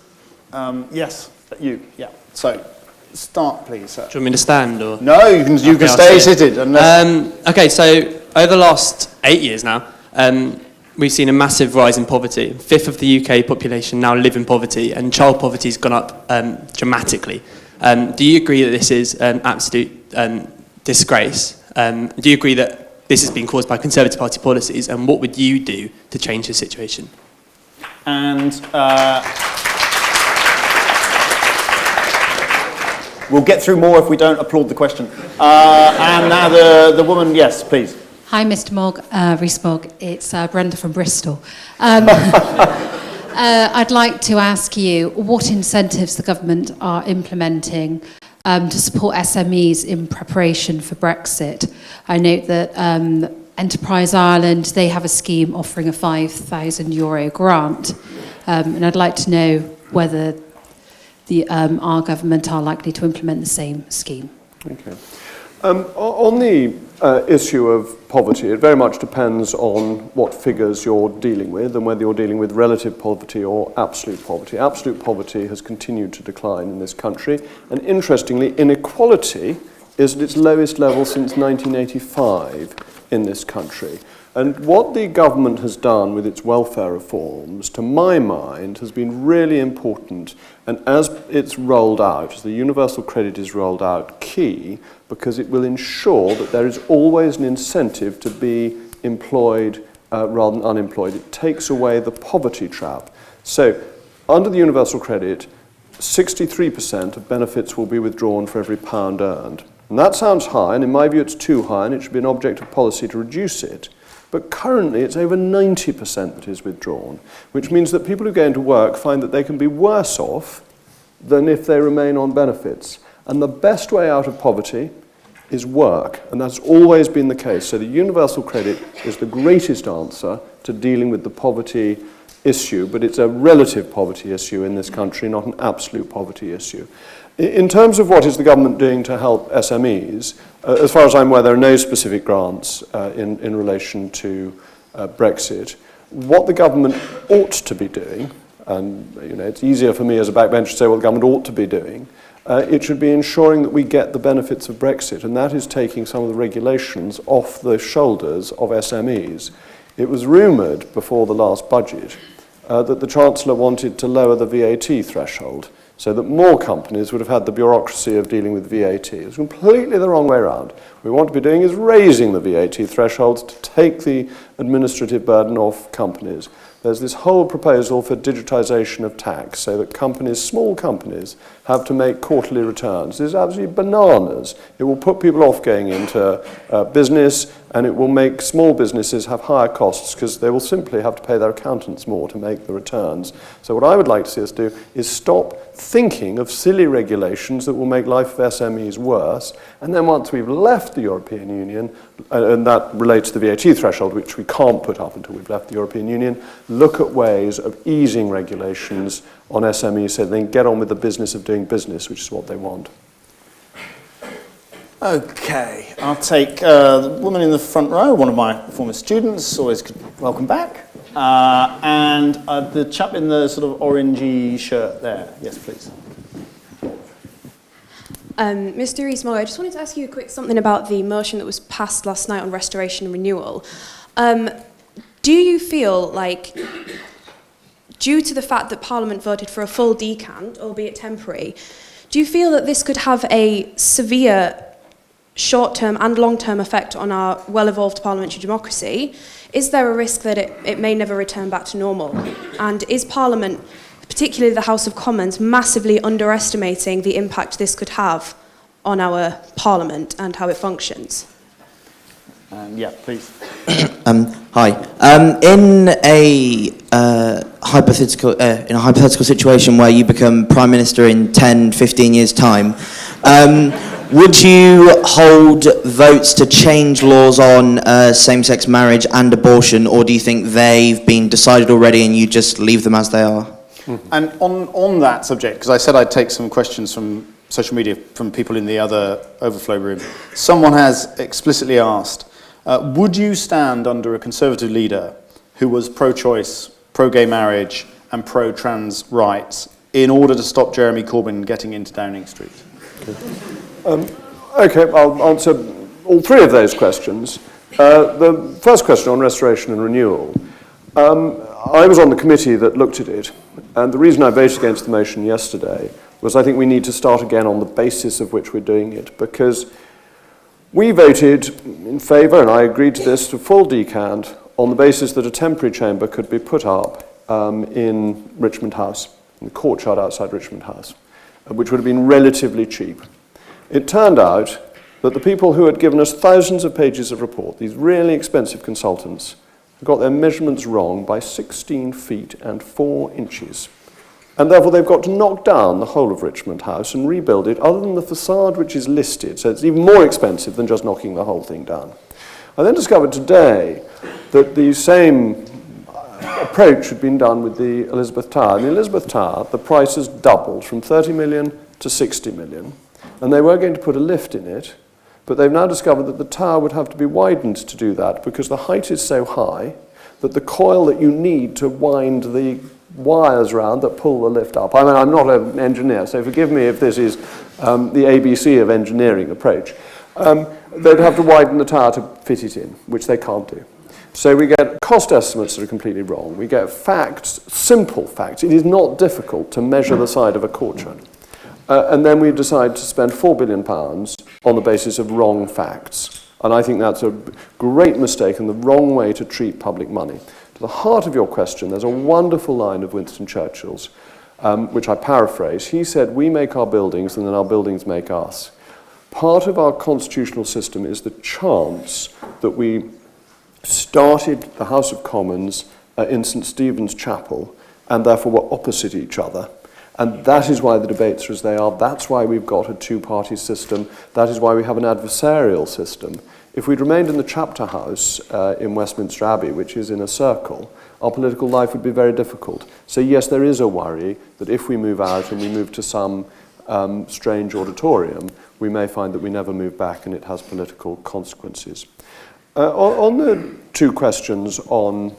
[SPEAKER 1] Yes, you, yeah. So, start, please, sir.
[SPEAKER 3] Do you want me to stand, or?
[SPEAKER 1] No, you can stay seated. Unless...
[SPEAKER 3] Okay, so over the last 8 years now, we've seen a massive rise in poverty. A fifth of the UK population now live in poverty, and child poverty has gone up dramatically. Do you agree that this is an absolute disgrace? Do you agree that this has been caused by Conservative Party policies, and what would you do to change the situation?
[SPEAKER 1] And we'll get through more if we don't applaud the question. And now the woman, yes, please.
[SPEAKER 4] Hi, Mr. Rees-Mogg. It's Brenda from Bristol. I'd like to ask you what incentives the government are implementing to support SMEs in preparation for Brexit. I note that Enterprise Ireland, they have a scheme offering a €5,000 grant. And I'd like to know whether our government are likely to implement the same scheme.
[SPEAKER 2] Okay. On the issue of poverty, it very much depends on what figures you're dealing with and whether you're dealing with relative poverty or absolute poverty. Absolute poverty has continued to decline in this country, and interestingly, inequality is at its lowest level since 1985 in this country. And what the government has done with its welfare reforms, to my mind, has been really important. And as it's rolled out, as the universal credit is rolled out, key, because it will ensure that there is always an incentive to be employed rather than unemployed. It takes away the poverty trap. So, under the universal credit, 63% of benefits will be withdrawn for every pound earned. And that sounds high, and in my view it's too high, and it should be an object of policy to reduce it. But currently it's over 90% that is withdrawn, which means that people who go into work find that they can be worse off than if they remain on benefits. And the best way out of poverty is work, and that's always been the case. So the universal credit is the greatest answer to dealing with the poverty issue, but it's a relative poverty issue in this country, not an absolute poverty issue. In terms of what is the government doing to help SMEs, as far as I'm aware, there are no specific grants in relation to Brexit. What the government ought to be doing, and it's easier for me as a backbencher to say what the government ought to be doing, it should be ensuring that we get the benefits of Brexit, and that is taking some of the regulations off the shoulders of SMEs. It was rumoured before the last budget that the Chancellor wanted to lower the VAT threshold, so that more companies would have had the bureaucracy of dealing with VAT. It's completely the wrong way around. What we want to be doing is raising the VAT thresholds to take the administrative burden off companies. There's this whole proposal for digitisation of tax, so that companies, small companies, have to make quarterly returns. This is absolutely bananas. It will put people off going into business, and it will make small businesses have higher costs because they will simply have to pay their accountants more to make the returns. So what I would like to see us do is stop thinking of silly regulations that will make life of SMEs worse, and then once we've left the European Union, and that relates to the VAT threshold, which we can't put up until we've left the European Union, look at ways of easing regulations on SMEs so they can get on with the business of doing business, which is what they want.
[SPEAKER 1] Okay, I'll take the woman in the front row, one of my former students, always welcome back. And the chap in the sort of orangey shirt there. Yes, please.
[SPEAKER 5] Mr. Rees-Mogg, I just wanted to ask you a quick something about the motion that was passed last night on restoration and renewal. Do you feel like, due to the fact that Parliament voted for a full decant, albeit temporary, do you feel that this could have a severe short-term and long-term effect on our well-evolved parliamentary democracy? Is there a risk that it may never return back to normal? And is Parliament, particularly the House of Commons, massively underestimating the impact this could have on our Parliament and how it functions?
[SPEAKER 1] Yeah, please.
[SPEAKER 6] Hi. In a hypothetical situation where you become Prime Minister in 10, 15 years' time, would you hold votes to change laws on same-sex marriage and abortion, or do you think they've been decided already and you just leave them as they are?
[SPEAKER 1] And on that subject, because I said I'd take some questions from social media from people in the other overflow room, someone has explicitly asked, would you stand under a Conservative leader who was pro-choice, pro-gay marriage and pro-trans rights in order to stop Jeremy Corbyn getting into Downing Street?
[SPEAKER 2] Okay, I'll answer all three of those questions. The first question on restoration and renewal. I was on the committee that looked at it, and the reason I voted against the motion yesterday was I think we need to start again on the basis of which we're doing it, because we voted in favour, and I agreed to this, to full decant on the basis that a temporary chamber could be put up in Richmond House, in the courtyard outside Richmond House, which would have been relatively cheap. It turned out that the people who had given us thousands of pages of report, these really expensive consultants, got their measurements wrong by 16 feet and 4 inches. And therefore they've got to knock down the whole of Richmond House and rebuild it, other than the facade which is listed, so it's even more expensive than just knocking the whole thing down. I then discovered today that the same approach had been done with the Elizabeth Tower. In the Elizabeth Tower, the price has doubled from 30 million to 60 million. And they were going to put a lift in it, but they've now discovered that the tower would have to be widened to do that because the height is so high that the coil that you need to wind the wires around that pull the lift up. I mean, I'm not an engineer, so forgive me if this is the ABC of engineering approach. They'd have to widen the tower to fit it in, which they can't do. So we get cost estimates that are completely wrong. We get facts, simple facts. It is not difficult to measure the side of a courtyard. And then we decide to spend £4 billion on the basis of wrong facts. And I think that's a great mistake and the wrong way to treat public money. To the heart of your question, there's a wonderful line of Winston Churchill's, which I paraphrase. He said, "We make our buildings and then our buildings make us." Part of our constitutional system is the chance that we started the House of Commons in St Stephen's Chapel and therefore were opposite each other. And that is why the debates are as they are. That's why we've got a two-party system. That is why we have an adversarial system. If we'd remained in the Chapter House in Westminster Abbey, which is in a circle, our political life would be very difficult. So yes, there is a worry that if we move out and we move to some strange auditorium, we may find that we never move back and it has political consequences. On the two questions on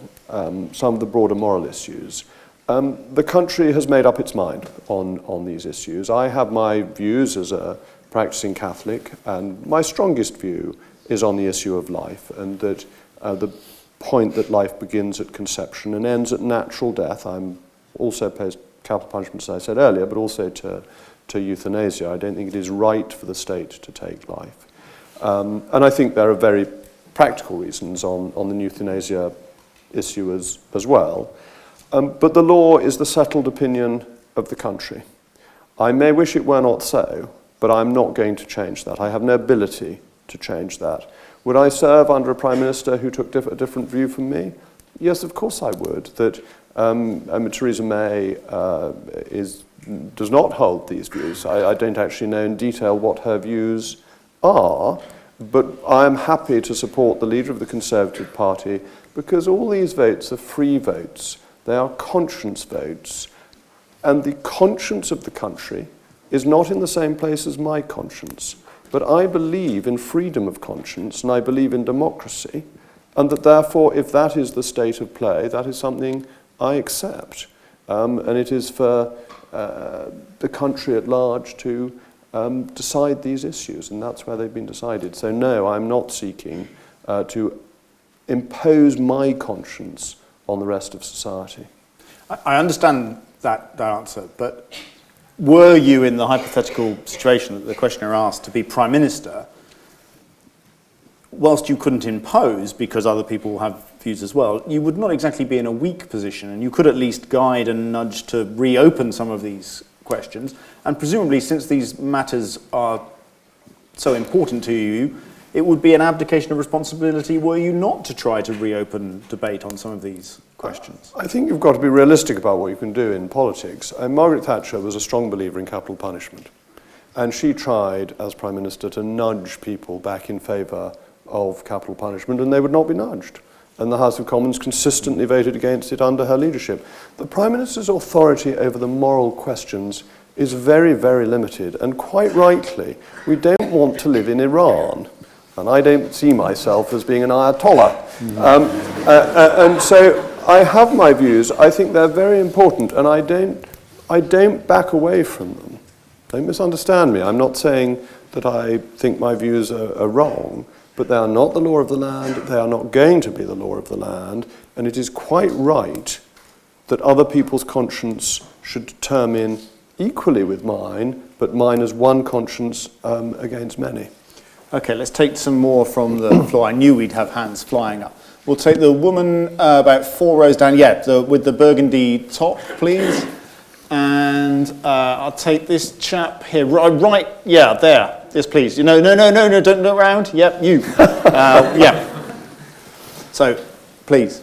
[SPEAKER 2] some of the broader moral issues, the country has made up its mind on these issues. I have my views as a practicing Catholic, and my strongest view is on the issue of life, and that the point that life begins at conception and ends at natural death. I'm also opposed to capital punishment, as I said earlier, but also to euthanasia. I don't think it is right for the state to take life. And I think there are very practical reasons on the euthanasia issue as well. But the law is the settled opinion of the country. I may wish it were not so, but I'm not going to change that. I have no ability to change that. Would I serve under a Prime Minister who took a different view from me? Yes, of course I would. That Theresa May does not hold these views. I don't actually know in detail what her views are, but I am happy to support the leader of the Conservative Party because all these votes are free votes. They are conscience votes. And the conscience of the country is not in the same place as my conscience. But I believe in freedom of conscience and I believe in democracy, and that therefore, if that is the state of play, that is something I accept. And it is for the country at large to decide these issues, and that's where they've been decided. So no, I'm not seeking to impose my conscience on the rest of society.
[SPEAKER 1] I understand that answer, but were you in the hypothetical situation that the questioner asked to be Prime Minister, whilst you couldn't impose because other people have views as well, you would not exactly be in a weak position, and you could at least guide and nudge to reopen some of these questions. And presumably, since these matters are so important to you, it would be an abdication of responsibility were you not to try to reopen debate on some of these questions.
[SPEAKER 2] I think you've got to be realistic about what you can do in politics. Margaret Thatcher was a strong believer in capital punishment, and she tried, as Prime Minister, to nudge people back in favour of capital punishment, and they would not be nudged. And the House of Commons consistently voted against it under her leadership. The Prime Minister's authority over the moral questions is very, very limited, and quite rightly, we don't want to live in Iran. And I don't see myself as being an Ayatollah. And so I have my views. I think they're very important, and I don't back away from them. Don't misunderstand me. I'm not saying that I think my views are wrong, but they are not the law of the land. They are not going to be the law of the land. And it is quite right that other people's conscience should determine equally with mine, but mine as one conscience against many.
[SPEAKER 1] Okay, let's take some more from the floor. I knew we'd have hands flying up. We'll take the woman about 4 rows down. Yeah, with the burgundy top, please. And I'll take this chap here. Right, yeah, there. Yes, please. No, don't look around. Yep, you. Yeah. So, please.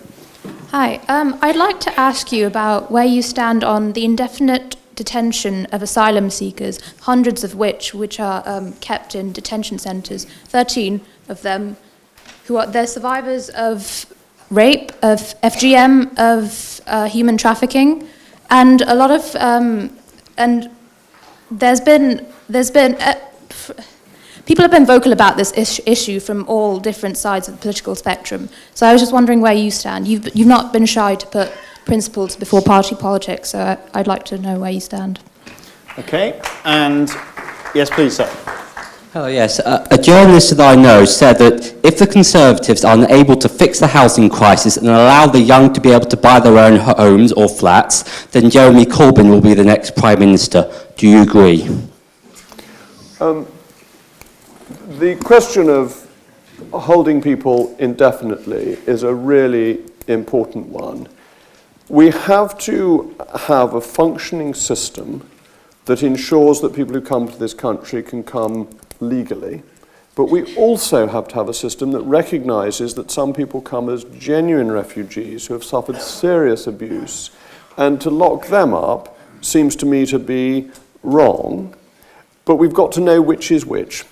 [SPEAKER 7] Hi, I'd like to ask you about where you stand on the indefinite detention of asylum seekers, hundreds of which are kept in detention centres, 13 of them, they're survivors of rape, of FGM, of human trafficking, and a lot of and there's been people have been vocal about this issue from all different sides of the political spectrum. So I was just wondering where you stand. You've not been shy to put principles before party politics, so I'd like to know where you stand.
[SPEAKER 1] Okay, and yes, please, sir.
[SPEAKER 8] Hello, yes. A journalist that I know said that if the Conservatives are unable to fix the housing crisis and allow the young to be able to buy their own homes or flats, then Jeremy Corbyn will be the next Prime Minister. Do you agree?
[SPEAKER 2] The question of holding people indefinitely is a really important one. We have to have a functioning system that ensures that people who come to this country can come legally, but we also have to have a system that recognises that some people come as genuine refugees who have suffered serious abuse, and to lock them up seems to me to be wrong, but we've got to know which is which.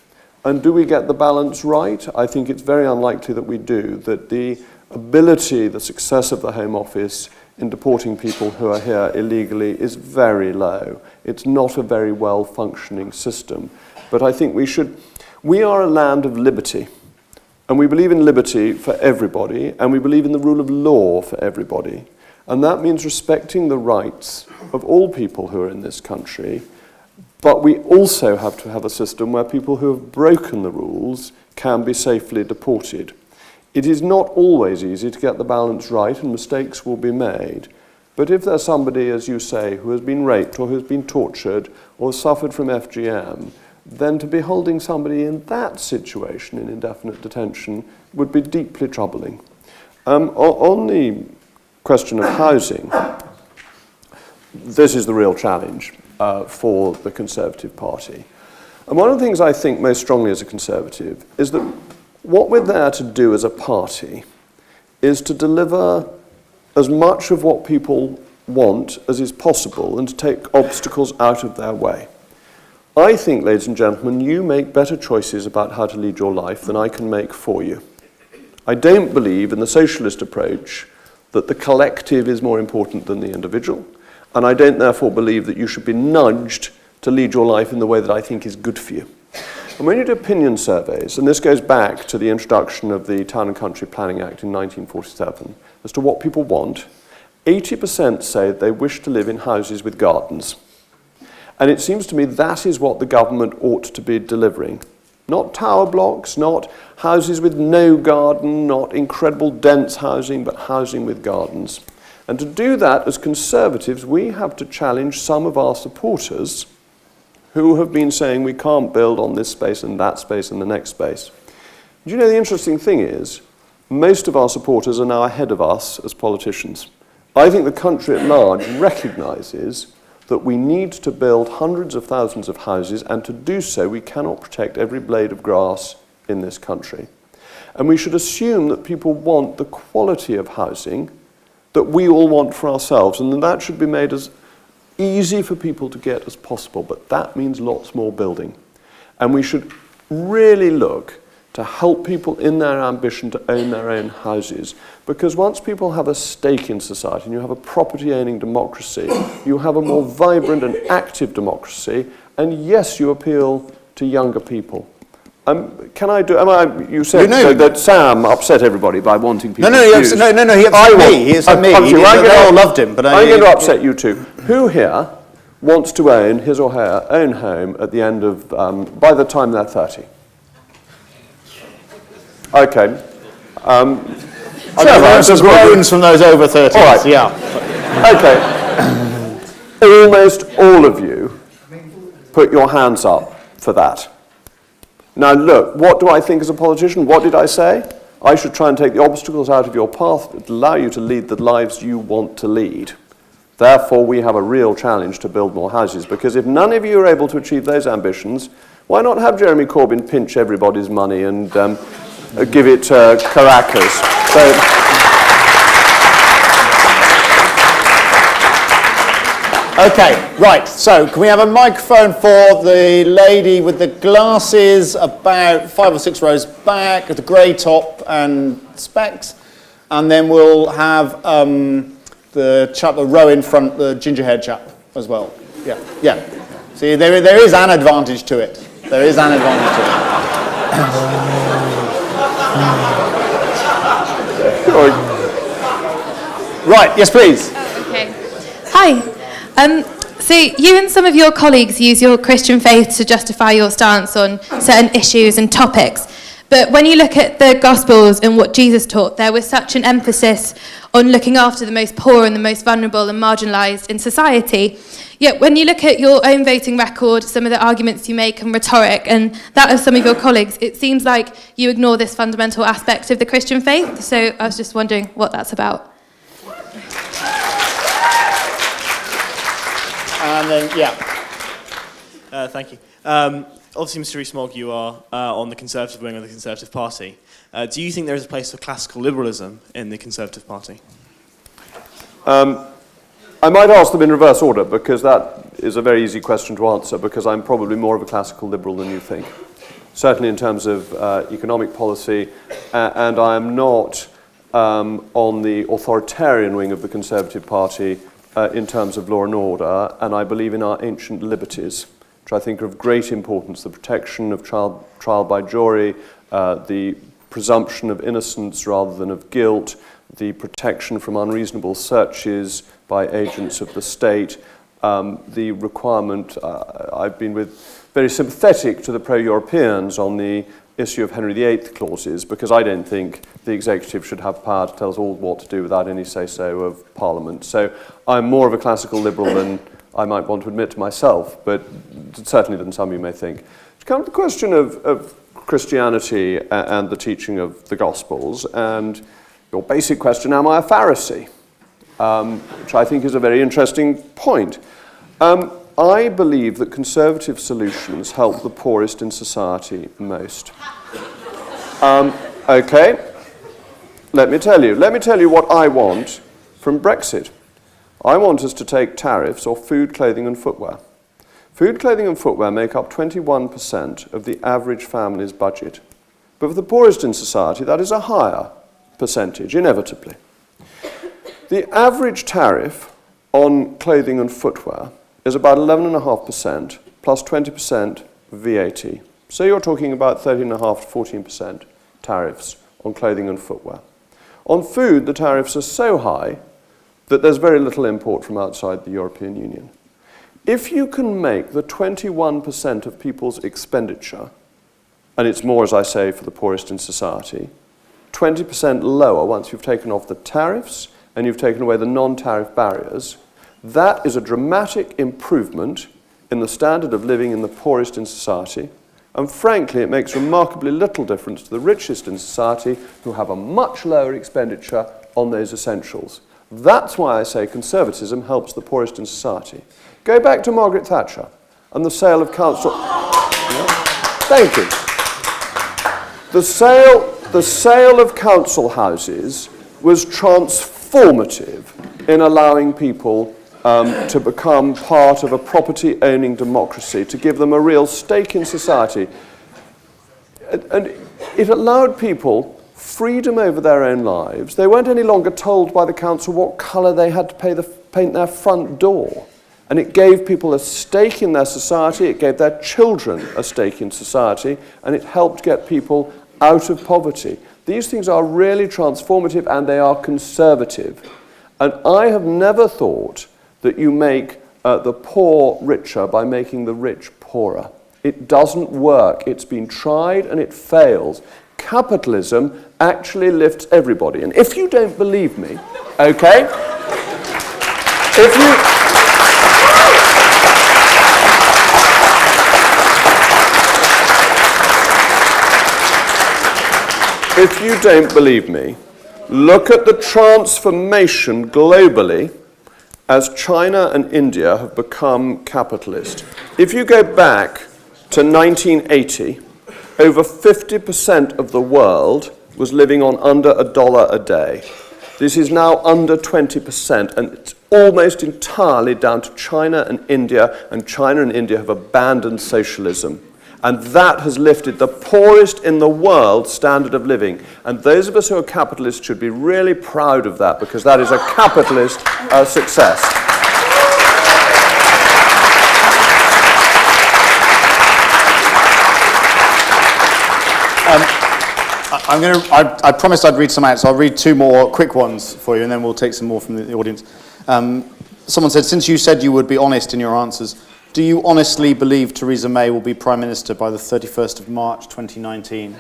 [SPEAKER 2] And do we get the balance right? I think it's very unlikely that we do, that the ability, the success of the Home Office in deporting people who are here illegally is very low. It's not a very well-functioning system. But I think we are a land of liberty, and we believe in liberty for everybody, and we believe in the rule of law for everybody. And that means respecting the rights of all people who are in this country, but we also have to have a system where people who have broken the rules can be safely deported. It is not always easy to get the balance right, and mistakes will be made. But if there's somebody, as you say, who has been raped or who has been tortured or suffered from FGM, then to be holding somebody in that situation in indefinite detention would be deeply troubling. On the question of housing, this is the real challenge for the Conservative Party. And one of the things I think most strongly as a Conservative is that what we're there to do as a party is to deliver as much of what people want as is possible and to take obstacles out of their way. I think, ladies and gentlemen, you make better choices about how to lead your life than I can make for you. I don't believe in the socialist approach that the collective is more important than the individual, and I don't therefore believe that you should be nudged to lead your life in the way that I think is good for you. And when you do opinion surveys, and this goes back to the introduction of the Town and Country Planning Act in 1947, as to what people want, 80% say they wish to live in houses with gardens. And it seems to me that is what the government ought to be delivering. Not tower blocks, not houses with no garden, not incredible dense housing, but housing with gardens. And to do that, as Conservatives, we have to challenge some of our supporters who have been saying we can't build on this space and that space and the next space. Do you know, the interesting thing is, most of our supporters are now ahead of us as politicians. I think the country at large recognises that we need to build hundreds of thousands of houses, and to do so we cannot protect every blade of grass in this country. And we should assume that people want the quality of housing that we all want for ourselves, and that should be made as easy for people to get as possible, but that means lots more building. And we should really look to help people in their ambition to own their own houses, because once people have a stake in society and you have a property-owning democracy, you have a more vibrant and active democracy, and yes, you appeal to younger people. You said that Sam upset everybody by wanting people
[SPEAKER 1] he upset me. He upset me. They all loved him. But
[SPEAKER 2] I'm going to upset you too. Who here wants to own his or her own home at the end of, by the time they're 30? Okay.
[SPEAKER 1] There's groans from those over 30.
[SPEAKER 2] All right.
[SPEAKER 1] Yeah.
[SPEAKER 2] Okay. Almost all of you put your hands up for that. Now look, what do I think as a politician? What did I say? I should try and take the obstacles out of your path that allow you to lead the lives you want to lead. Therefore, we have a real challenge to build more houses, because if none of you are able to achieve those ambitions, why not have Jeremy Corbyn pinch everybody's money and give it to Caracas?
[SPEAKER 1] Okay, right, so can we have a microphone for the lady with the glasses about 5 or 6 rows back, with the grey top and specs? and then we'll have the chap, the row in front, the ginger-haired chap as well. Yeah. See, there is an advantage to it. There is an advantage to it. Right, yes, please.
[SPEAKER 9] Oh, okay. Hi. So you and some of your colleagues use your Christian faith to justify your stance on certain issues and topics. But when you look at the Gospels and what Jesus taught, there was such an emphasis on looking after the most poor and the most vulnerable and marginalised in society. Yet when you look at your own voting record, some of the arguments you make and rhetoric, and that of some of your colleagues, it seems like you ignore this fundamental aspect of the Christian faith. So I was just wondering what that's about.
[SPEAKER 1] And then, yeah.
[SPEAKER 10] Thank you. Obviously, Mr. Rees-Mogg, you are on the Conservative wing of the Conservative Party. Do you think there is a place for classical liberalism in the Conservative Party?
[SPEAKER 2] I might ask them in reverse order, because that is a very easy question to answer, because I'm probably more of a classical liberal than you think. Certainly in terms of economic policy, and I am not on the authoritarian wing of the Conservative Party in terms of law and order, and I believe in our ancient liberties, which I think are of great importance: the protection of trial by jury, the presumption of innocence rather than of guilt, the protection from unreasonable searches by agents of the state, the requirement, I've been very sympathetic to the pro-Europeans on the issue of Henry VIII clauses, because I don't think the executive should have power to tell us all what to do without any say-so of Parliament. So I'm more of a classical liberal than I might want to admit to myself, but certainly than some you may think. To come to the question of Christianity and the teaching of the Gospels, and your basic question, am I a Pharisee? Which I think is a very interesting point. I believe that conservative solutions help the poorest in society most. Okay, let me tell you what I want from Brexit. I want us to take tariffs off food, clothing and footwear. Food, clothing and footwear make up 21% of the average family's budget. But for the poorest in society, that is a higher percentage, inevitably. The average tariff on clothing and footwear is about 11.5% plus 20% VAT. So you're talking about 13.5% to 14% tariffs on clothing and footwear. On food, the tariffs are so high that there's very little import from outside the European Union. If you can make the 21% of people's expenditure, and it's more, as I say, for the poorest in society, 20% lower once you've taken off the tariffs and you've taken away the non-tariff barriers, that is a dramatic improvement in the standard of living in the poorest in society. And frankly, it makes remarkably little difference to the richest in society, who have a much lower expenditure on those essentials. That's why I say conservatism helps the poorest in society. Go back to Margaret Thatcher and the sale of council... Thank you. The sale of council houses was transformative in allowing people to become part of a property-owning democracy, to give them a real stake in society. And it allowed people freedom over their own lives. They weren't any longer told by the council what colour they had to paint their front door. And it gave people a stake in their society, it gave their children a stake in society, and it helped get people out of poverty. These things are really transformative, and they are conservative. And I have never thought that you make the poor richer by making the rich poorer. It doesn't work. It's been tried and it fails. Capitalism actually lifts everybody. And if you don't believe me, okay, if you don't believe me, look at the transformation globally as China and India have become capitalist. If you go back to 1980, over 50% of the world was living on under $1 a day. This is now under 20%, and it's almost entirely down to China and India, and China and India have abandoned socialism. And that has lifted the poorest in the world standard of living. And those of us who are capitalists should be really proud of that, because that is a capitalist success.
[SPEAKER 1] I promised I'd read some out, so I'll read two more quick ones for you, and then we'll take some more from the audience. Someone said, since you said you would be honest in your answers, do you honestly believe Theresa May will be Prime Minister by the 31st of March 2019?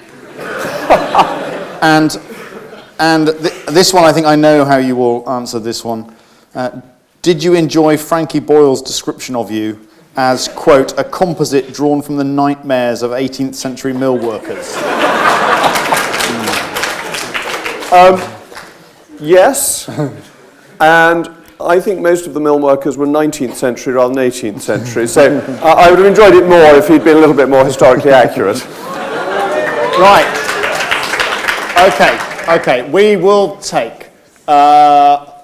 [SPEAKER 1] This one, I think I know how you will answer this one. Did you enjoy Frankie Boyle's description of you as, quote, a composite drawn from the nightmares of 18th century mill workers?
[SPEAKER 2] Yes, and I think most of the mill workers were 19th century rather than 18th century, so I would have enjoyed it more if he'd been a little bit more historically accurate.
[SPEAKER 1] Right. Okay, we will take I'll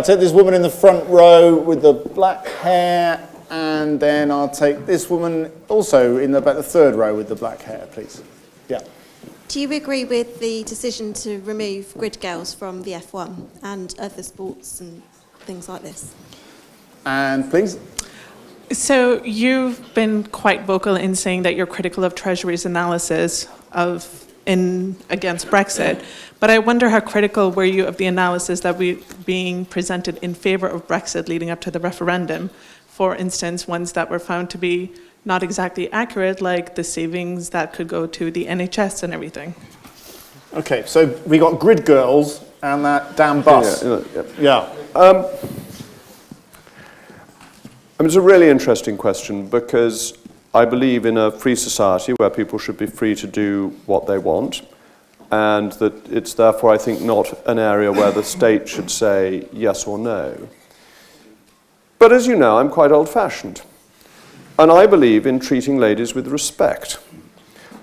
[SPEAKER 1] take this woman in the front row with the black hair, and then I'll take this woman also in about the third row with the black hair, please. Yeah.
[SPEAKER 11] Do you agree with the decision to remove grid girls from the F1 and other sports and things like this?
[SPEAKER 1] And please.
[SPEAKER 12] So you've been quite vocal in saying that you're critical of Treasury's analysis against Brexit, but I wonder how critical were you of the analysis that was being presented in favour of Brexit leading up to the referendum? For instance, ones that were found to be not exactly accurate, like the savings that could go to the NHS and everything.
[SPEAKER 1] Okay, so we got grid girls and that damn bus. Yeah.
[SPEAKER 2] It's a really interesting question, because I believe in a free society where people should be free to do what they want, and that it's therefore, I think, not an area where the state should say yes or no. But as you know, I'm quite old-fashioned. And I believe in treating ladies with respect.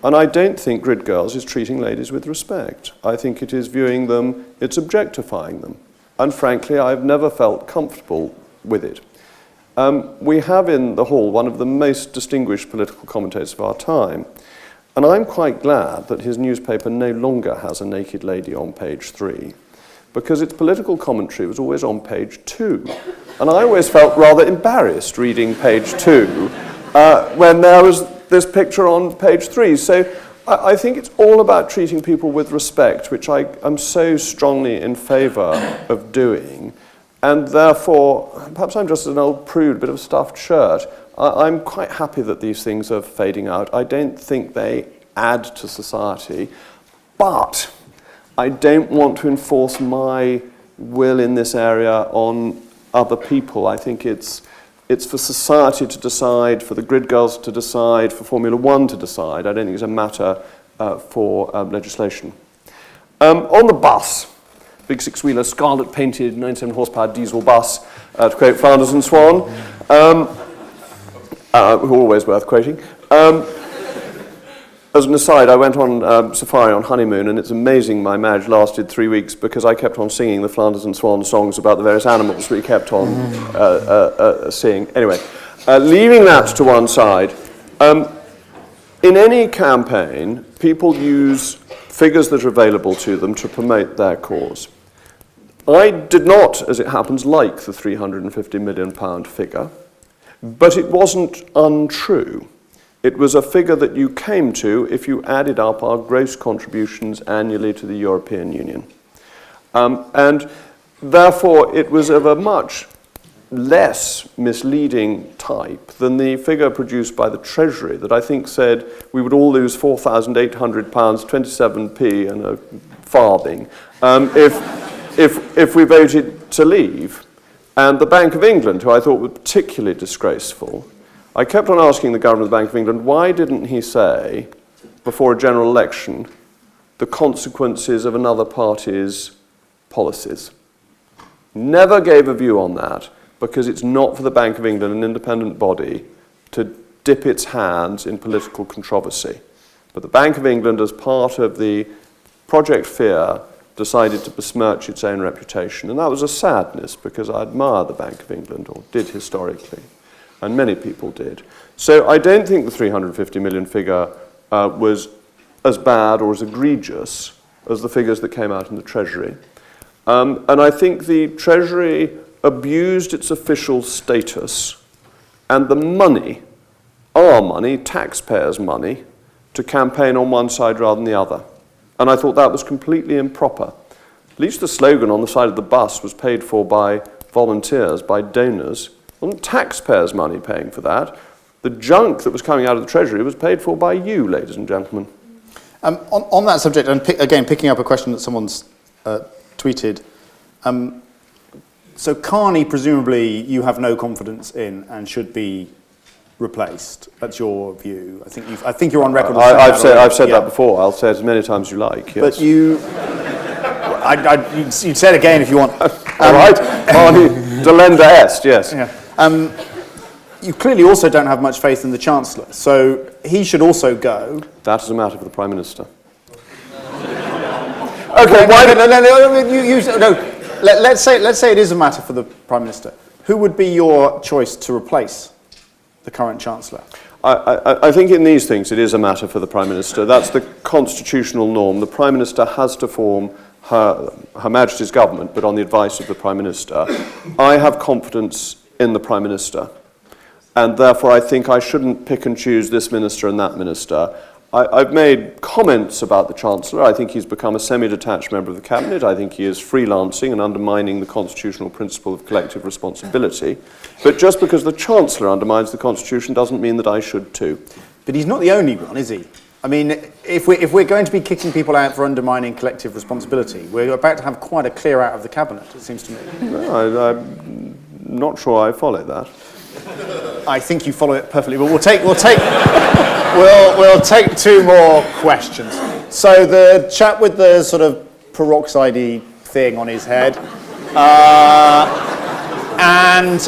[SPEAKER 2] And I don't think Grid Girls is treating ladies with respect. I think it is viewing them, it's objectifying them. And frankly, I've never felt comfortable with it. We have in the hall one of the most distinguished political commentators of our time. And I'm quite glad that his newspaper no longer has a naked lady on page 3, because its political commentary was always on page 2. And I always felt rather embarrassed reading page 2 when there was this picture on page 3. So I think it's all about treating people with respect, which I am so strongly in favour of doing. And therefore, perhaps I'm just an old prude, bit of a stuffed shirt. I'm quite happy that these things are fading out. I don't think they add to society, but I don't want to enforce my will in this area on other people. I think it's for society to decide, for the grid girls to decide, for Formula One to decide. I don't think it's a matter for legislation. On the bus, big six-wheeler, scarlet-painted, 97 horsepower diesel bus, to quote Flanders and Swan, who are always worth quoting. As an aside, I went on safari on honeymoon, and it's amazing my marriage lasted 3 weeks because I kept on singing the Flanders and Swan songs about the various animals we kept on seeing. Anyway, leaving that to one side, in any campaign, people use figures that are available to them to promote their cause. I did not, as it happens, like the £350 million figure, but it wasn't untrue. It was a figure that you came to if you added up our gross contributions annually to the European Union. And therefore, it was of a much less misleading type than the figure produced by the Treasury that I think said we would all lose £4,800, 27p and a farthing if we voted to leave. And the Bank of England, who I thought was particularly disgraceful, I kept on asking the governor of the Bank of England, why didn't he say, before a general election, the consequences of another party's policies? Never gave a view on that, because it's not for the Bank of England, an independent body, to dip its hands in political controversy. But the Bank of England, as part of the Project Fear, decided to besmirch its own reputation. And that was a sadness, because I admire the Bank of England, or did historically. and many people did. So I don't think the 350 million figure was as bad or as egregious as the figures that came out in the Treasury. And I think the Treasury abused its official status and the money, our money, taxpayers' money, to campaign on one side rather than the other. And I thought that was completely improper. At least the slogan on the side of the bus was paid for by volunteers, by donors. It wasn't taxpayers' money paying for that. The junk that was coming out of the Treasury was paid for by you, ladies and gentlemen.
[SPEAKER 1] On that subject, and again, picking up a question that someone's tweeted, so Carney, presumably, you have no confidence in and should be replaced. That's your view. I think you're on record.
[SPEAKER 2] I've said that before. I'll say it as many times as you like. Yes.
[SPEAKER 1] But you'd say it again if you want.
[SPEAKER 2] All right. Carney, delenda est. Yes.
[SPEAKER 1] Yeah. You clearly also don't have much faith in the Chancellor, so he should also go.
[SPEAKER 2] That is a matter for the Prime Minister. Okay, why did
[SPEAKER 1] let's say it is a matter for the Prime Minister. Who would be your choice to replace the current Chancellor?
[SPEAKER 2] I think in these things it is a matter for the Prime Minister. That's the constitutional norm. The Prime Minister has to form Her Majesty's government, but on the advice of the Prime Minister. I have confidence in the Prime Minister, and therefore I think I shouldn't pick and choose this minister and that minister. I've made comments about the Chancellor. I think he's become a semi-detached member of the Cabinet. I think he is freelancing and undermining the constitutional principle of collective responsibility. But just because the Chancellor undermines the Constitution doesn't mean that I should too.
[SPEAKER 1] But he's not the only one, is he? I mean, if we're going to be kicking people out for undermining collective responsibility, we're about to have quite a clear out of the Cabinet, it seems to me.
[SPEAKER 2] No, I'm not sure I follow that.
[SPEAKER 1] I think you follow it perfectly, but we'll take two more questions. So the chap with the sort of peroxide-y thing on his head, and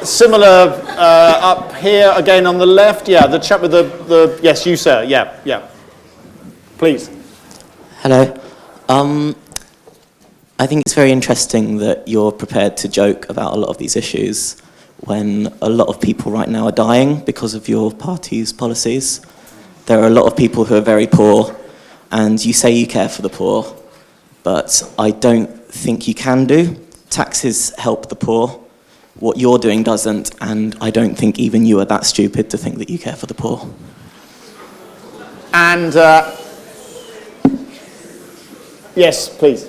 [SPEAKER 1] similar up here again on the left. Yeah, the chap with the yes, you sir. Yeah. Please.
[SPEAKER 13] Hello. I think it's very interesting that you're prepared to joke about a lot of these issues when a lot of people right now are dying because of your party's policies. There are a lot of people who are very poor, and you say you care for the poor, but I don't think you can do. Taxes help the poor. What you're doing doesn't, and I don't think even you are that stupid to think that you care for the poor.
[SPEAKER 1] And, yes, please.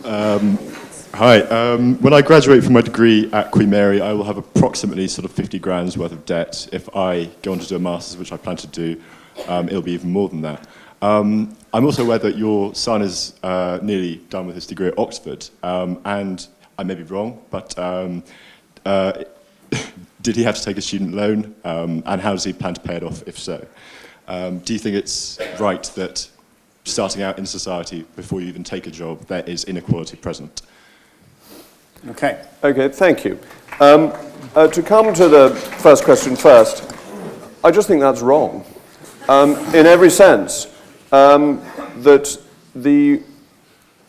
[SPEAKER 14] Hi. When I graduate from my degree at Queen Mary, I will have approximately sort of 50 grand's worth of debt. If I go on to do a master's, which I plan to do, it'll be even more than that. I'm also aware that your son is nearly done with his degree at Oxford, and I may be wrong, but did he have to take a student loan, and how does he plan to pay it off, if so? Do you think it's right that starting out in society, before you even take a job, there is inequality present?
[SPEAKER 1] Okay,
[SPEAKER 2] thank you. To come to the first question first, I just think that's wrong. In every sense, that the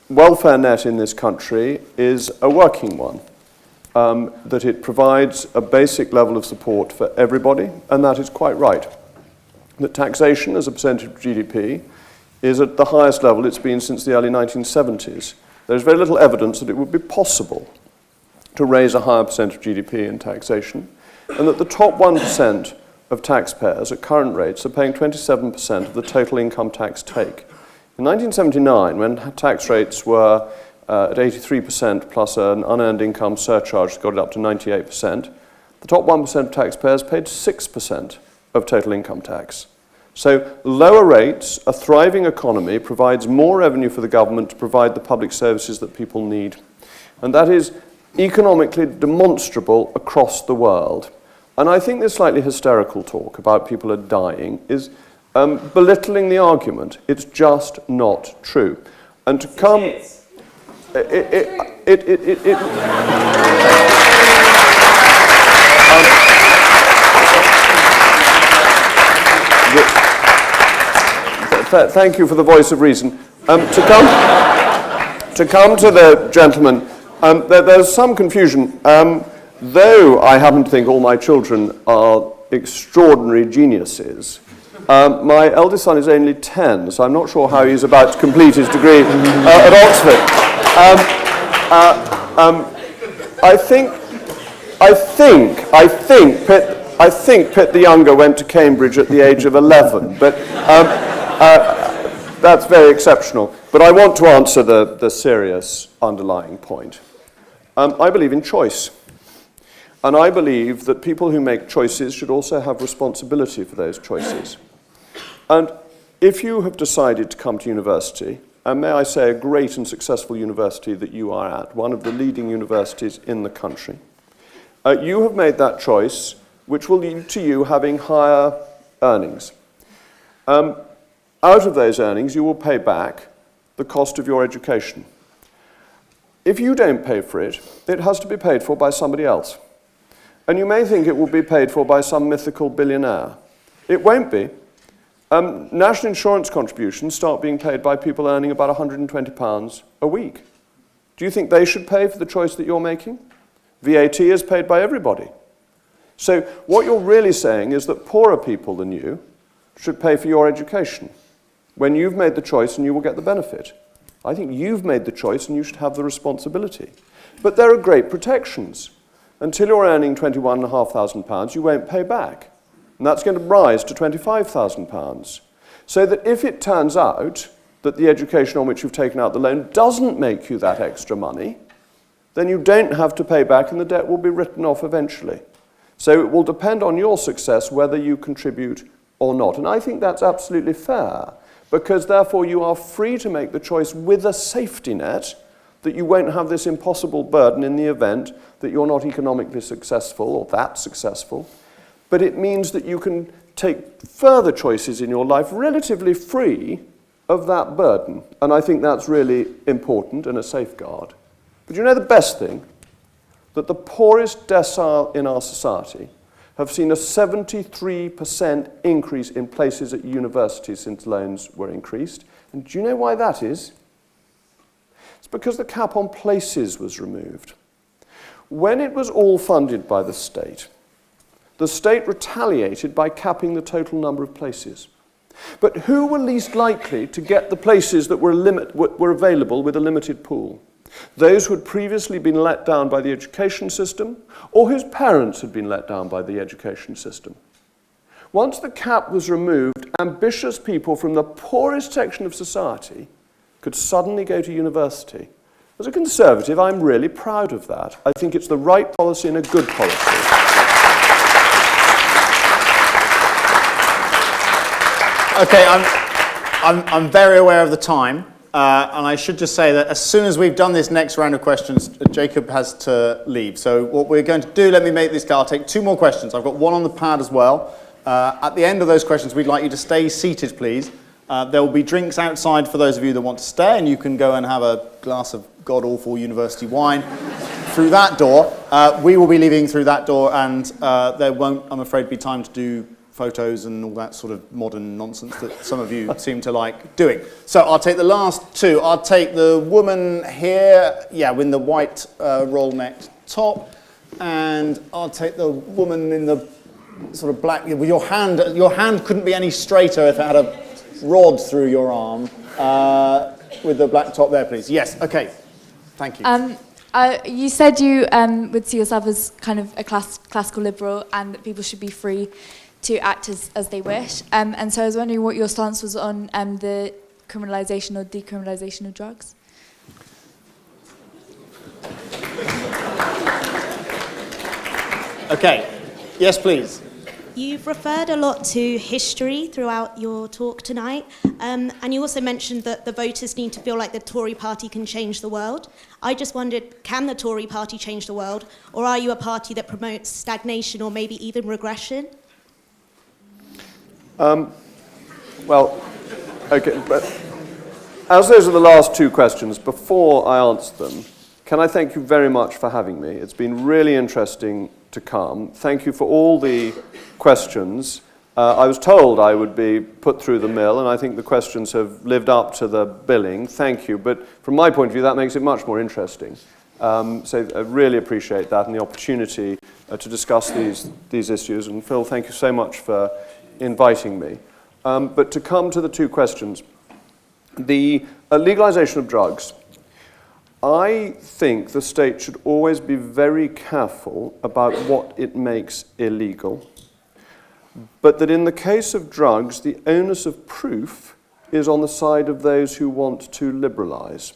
[SPEAKER 2] welfare net in this country is a working one, that it provides a basic level of support for everybody, and that is quite right. That taxation as a percentage of GDP is at the highest level it's been since the early 1970s. There's very little evidence that it would be possible to raise a higher percent of GDP in taxation, and that the top 1% of taxpayers at current rates are paying 27% of the total income tax take. In 1979, when tax rates were at 83% plus an unearned income surcharge that got it up to 98%, the top 1% of taxpayers paid 6% of total income tax. So lower rates, a thriving economy, provides more revenue for the government to provide the public services that people need. And that is economically demonstrable across the world. And I think this slightly hysterical talk about people are dying is belittling the argument. It's just not true. And to come... Thank you for the voice of reason. To come to the gentleman, there's some confusion. though I happen to think all my children are extraordinary geniuses, my eldest son is only 10, so I'm not sure how he's about to complete his degree at Oxford. I think Pitt the Younger went to Cambridge at the age of 11, but that's very exceptional. But I want to answer the serious underlying point. I believe in choice. And I believe that people who make choices should also have responsibility for those choices. And if you have decided to come to university, and may I say a great and successful university that you are at, one of the leading universities in the country, you have made that choice which will lead to you having higher earnings. Out of those earnings, you will pay back the cost of your education. If you don't pay for it, it has to be paid for by somebody else. And you may think it will be paid for by some mythical billionaire. It won't be. National insurance contributions start being paid by people earning about £120 a week. Do you think they should pay for the choice that you're making? VAT is paid by everybody. So what you're really saying is that poorer people than you should pay for your education when you've made the choice and you will get the benefit. I think you've made the choice and you should have the responsibility. But there are great protections. Until you're earning £21,500, you won't pay back. And that's going to rise to £25,000. So that if it turns out that the education on which you've taken out the loan doesn't make you that extra money, then you don't have to pay back and the debt will be written off eventually. So it will depend on your success whether you contribute or not. And I think that's absolutely fair, because therefore you are free to make the choice with a safety net that you won't have this impossible burden in the event that you're not economically successful or that successful. But it means that you can take further choices in your life relatively free of that burden. And I think that's really important and a safeguard. But you know the best thing? That the poorest decile in our society have seen a 73% increase in places at universities since loans were increased. And do you know why that is? It's because the cap on places was removed. When it was all funded by the state retaliated by capping the total number of places. But who were least likely to get the places that were available with a limited pool? Those who had previously been let down by the education system, or whose parents had been let down by the education system. Once the cap was removed, ambitious people from the poorest section of society could suddenly go to university. As a Conservative, I'm really proud of that. I think it's the right policy and a good policy.
[SPEAKER 1] Okay, I'm very aware of the time, and I should just say that as soon as we've done this next round of questions, Jacob has to leave. So what we're going to do, let me make this clear, I'll take 2 more questions. I've got one on the pad as well. At the end of those questions, we'd like you to stay seated, please. There will be drinks outside for those of you that want to stay, and you can go and have a glass of god-awful university wine through that door. We will be leaving through that door, and there won't, I'm afraid, be time to do photos and all that sort of modern nonsense that some of you seem to like doing. So I'll take the last 2. I'll take the woman here, with the white roll-necked top, and I'll take the woman in the sort of black. With your hand couldn't be any straighter if it had a rod through your arm. With the black top there, please. Yes. Okay. Thank you.
[SPEAKER 15] You said you would see yourself as kind of a classical liberal, and that people should be free to act as they wish. And so I was wondering what your stance was on the criminalisation or decriminalisation of drugs.
[SPEAKER 1] Okay. Yes, please.
[SPEAKER 16] You've referred a lot to history throughout your talk tonight, and you also mentioned that the voters need to feel like the Tory party can change the world. I just wondered, can the Tory party change the world, or are you a party that promotes stagnation or maybe even regression?
[SPEAKER 2] Well, okay, but as those are the last 2 questions, before I answer them, can I thank you very much for having me? It's been really interesting to come. Thank you for all the questions. I was told I would be put through the mill, and I think the questions have lived up to the billing. Thank you. But from my point of view, that makes it much more interesting. So I really appreciate that and the opportunity to discuss these issues. And Phil, thank you so much for inviting me. But to come to the two questions, the legalization of drugs. I think the state should always be very careful about what it makes illegal, but that in the case of drugs, the onus of proof is on the side of those who want to liberalize.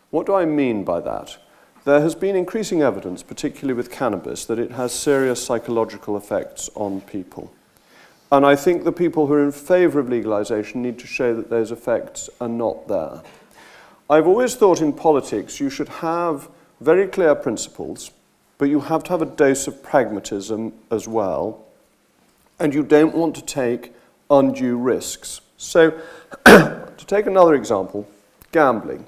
[SPEAKER 2] What do I mean by that? There has been increasing evidence, particularly with cannabis, that it has serious psychological effects on people. And I think the people who are in favor of legalization need to show that those effects are not there. I've always thought in politics you should have very clear principles, but you have to have a dose of pragmatism as well, and you don't want to take undue risks. So, to take another example, gambling.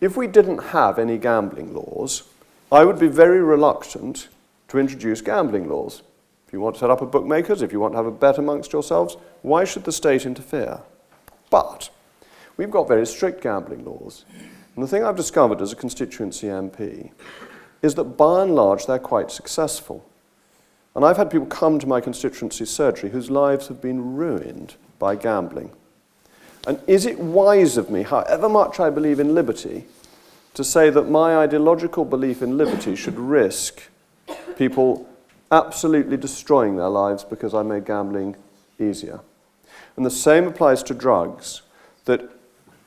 [SPEAKER 2] If we didn't have any gambling laws, I would be very reluctant to introduce gambling laws. If you want to set up a bookmakers, if you want to have a bet amongst yourselves, why should the state interfere? But we've got very strict gambling laws. And the thing I've discovered as a constituency MP is that by and large they're quite successful. And I've had people come to my constituency surgery whose lives have been ruined by gambling. And is it wise of me, however much I believe in liberty, to say that my ideological belief in liberty should risk people absolutely destroying their lives because I made gambling easier? And the same applies to drugs, that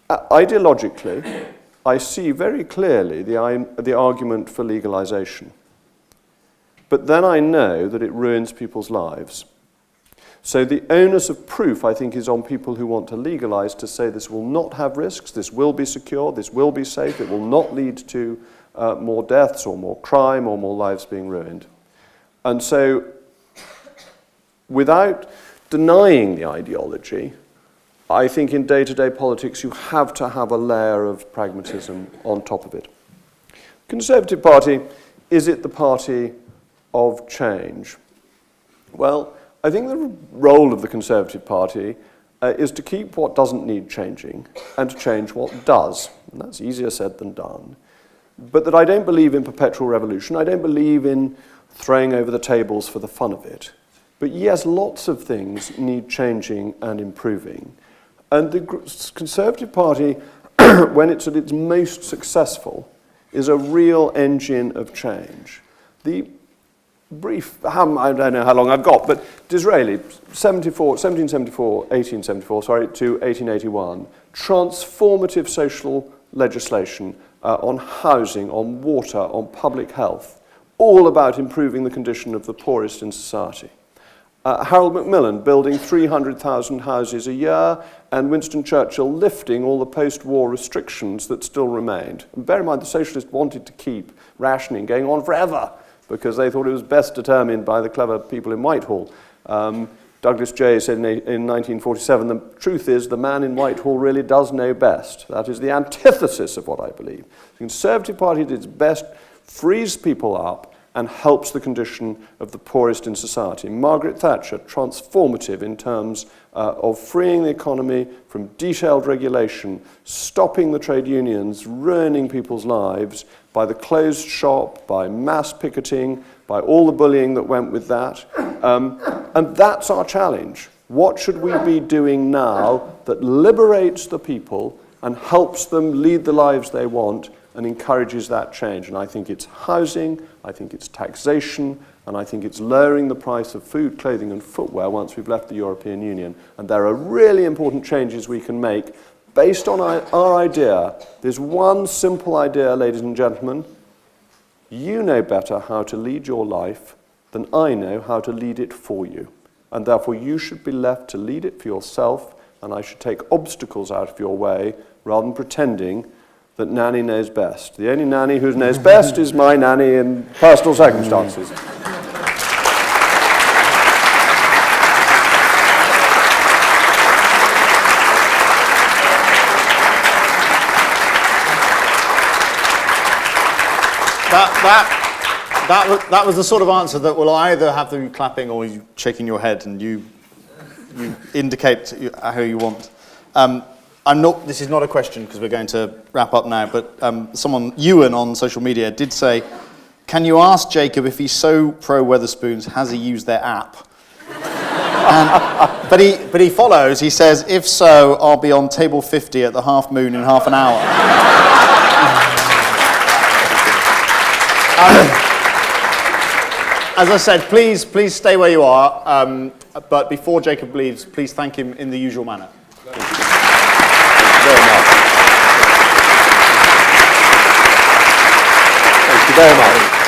[SPEAKER 2] ideologically, I see very clearly the argument for legalization. But then I know that it ruins people's lives. So the onus of proof, I think, is on people who want to legalize to say this will not have risks, this will be secure, this will be safe, it will not lead to more deaths or more crime or more lives being ruined. And so, without denying the ideology, I think in day-to-day politics you have to have a layer of pragmatism on top of it. Conservative Party, is it the party of change? Well, I think the role of the Conservative Party is to keep what doesn't need changing and to change what does. And that's easier said than done. But that I don't believe in perpetual revolution. I don't believe in throwing over the tables for the fun of it. But yes, lots of things need changing and improving. And the Conservative Party, when it's at its most successful, is a real engine of change. The brief, I don't know how long I've got, but Disraeli, 1874 to 1881, transformative social legislation on housing, on water, on public health, all about improving the condition of the poorest in society. Harold Macmillan building 300,000 houses a year, and Winston Churchill lifting all the post-war restrictions that still remained. And bear in mind, the socialists wanted to keep rationing going on forever, because they thought it was best determined by the clever people in Whitehall. Douglas Jay said in 1947, the truth is the man in Whitehall really does know best. That is the antithesis of what I believe. The Conservative Party did its best, frees people up, and helps the condition of the poorest in society. Margaret Thatcher, transformative in terms of freeing the economy from detailed regulation, stopping the trade unions, ruining people's lives by the closed shop, by mass picketing, by all the bullying that went with that. And that's our challenge. What should we be doing now that liberates the people and helps them lead the lives they want and encourages that change? And I think it's housing, I think it's taxation, and I think it's lowering the price of food, clothing and footwear once we've left the European Union. And there are really important changes we can make based on our idea. There's one simple idea, ladies and gentlemen. You know better how to lead your life than I know how to lead it for you. And therefore you should be left to lead it for yourself, and I should take obstacles out of your way rather than pretending that nanny knows best. The only nanny who knows best is my nanny in personal circumstances.
[SPEAKER 1] That was the sort of answer that will either have you clapping or you shaking your head, and you indicate how you want. This is not a question because we're going to wrap up now, but someone, Ewan on social media, did say, can you ask Jacob if he's so pro Wetherspoons, has he used their app? But he follows, he says, if so, I'll be on table 50 at the Half Moon in half an hour. As I said, please stay where you are, but before Jacob leaves, please thank him in the usual manner.
[SPEAKER 17] Thank you very much.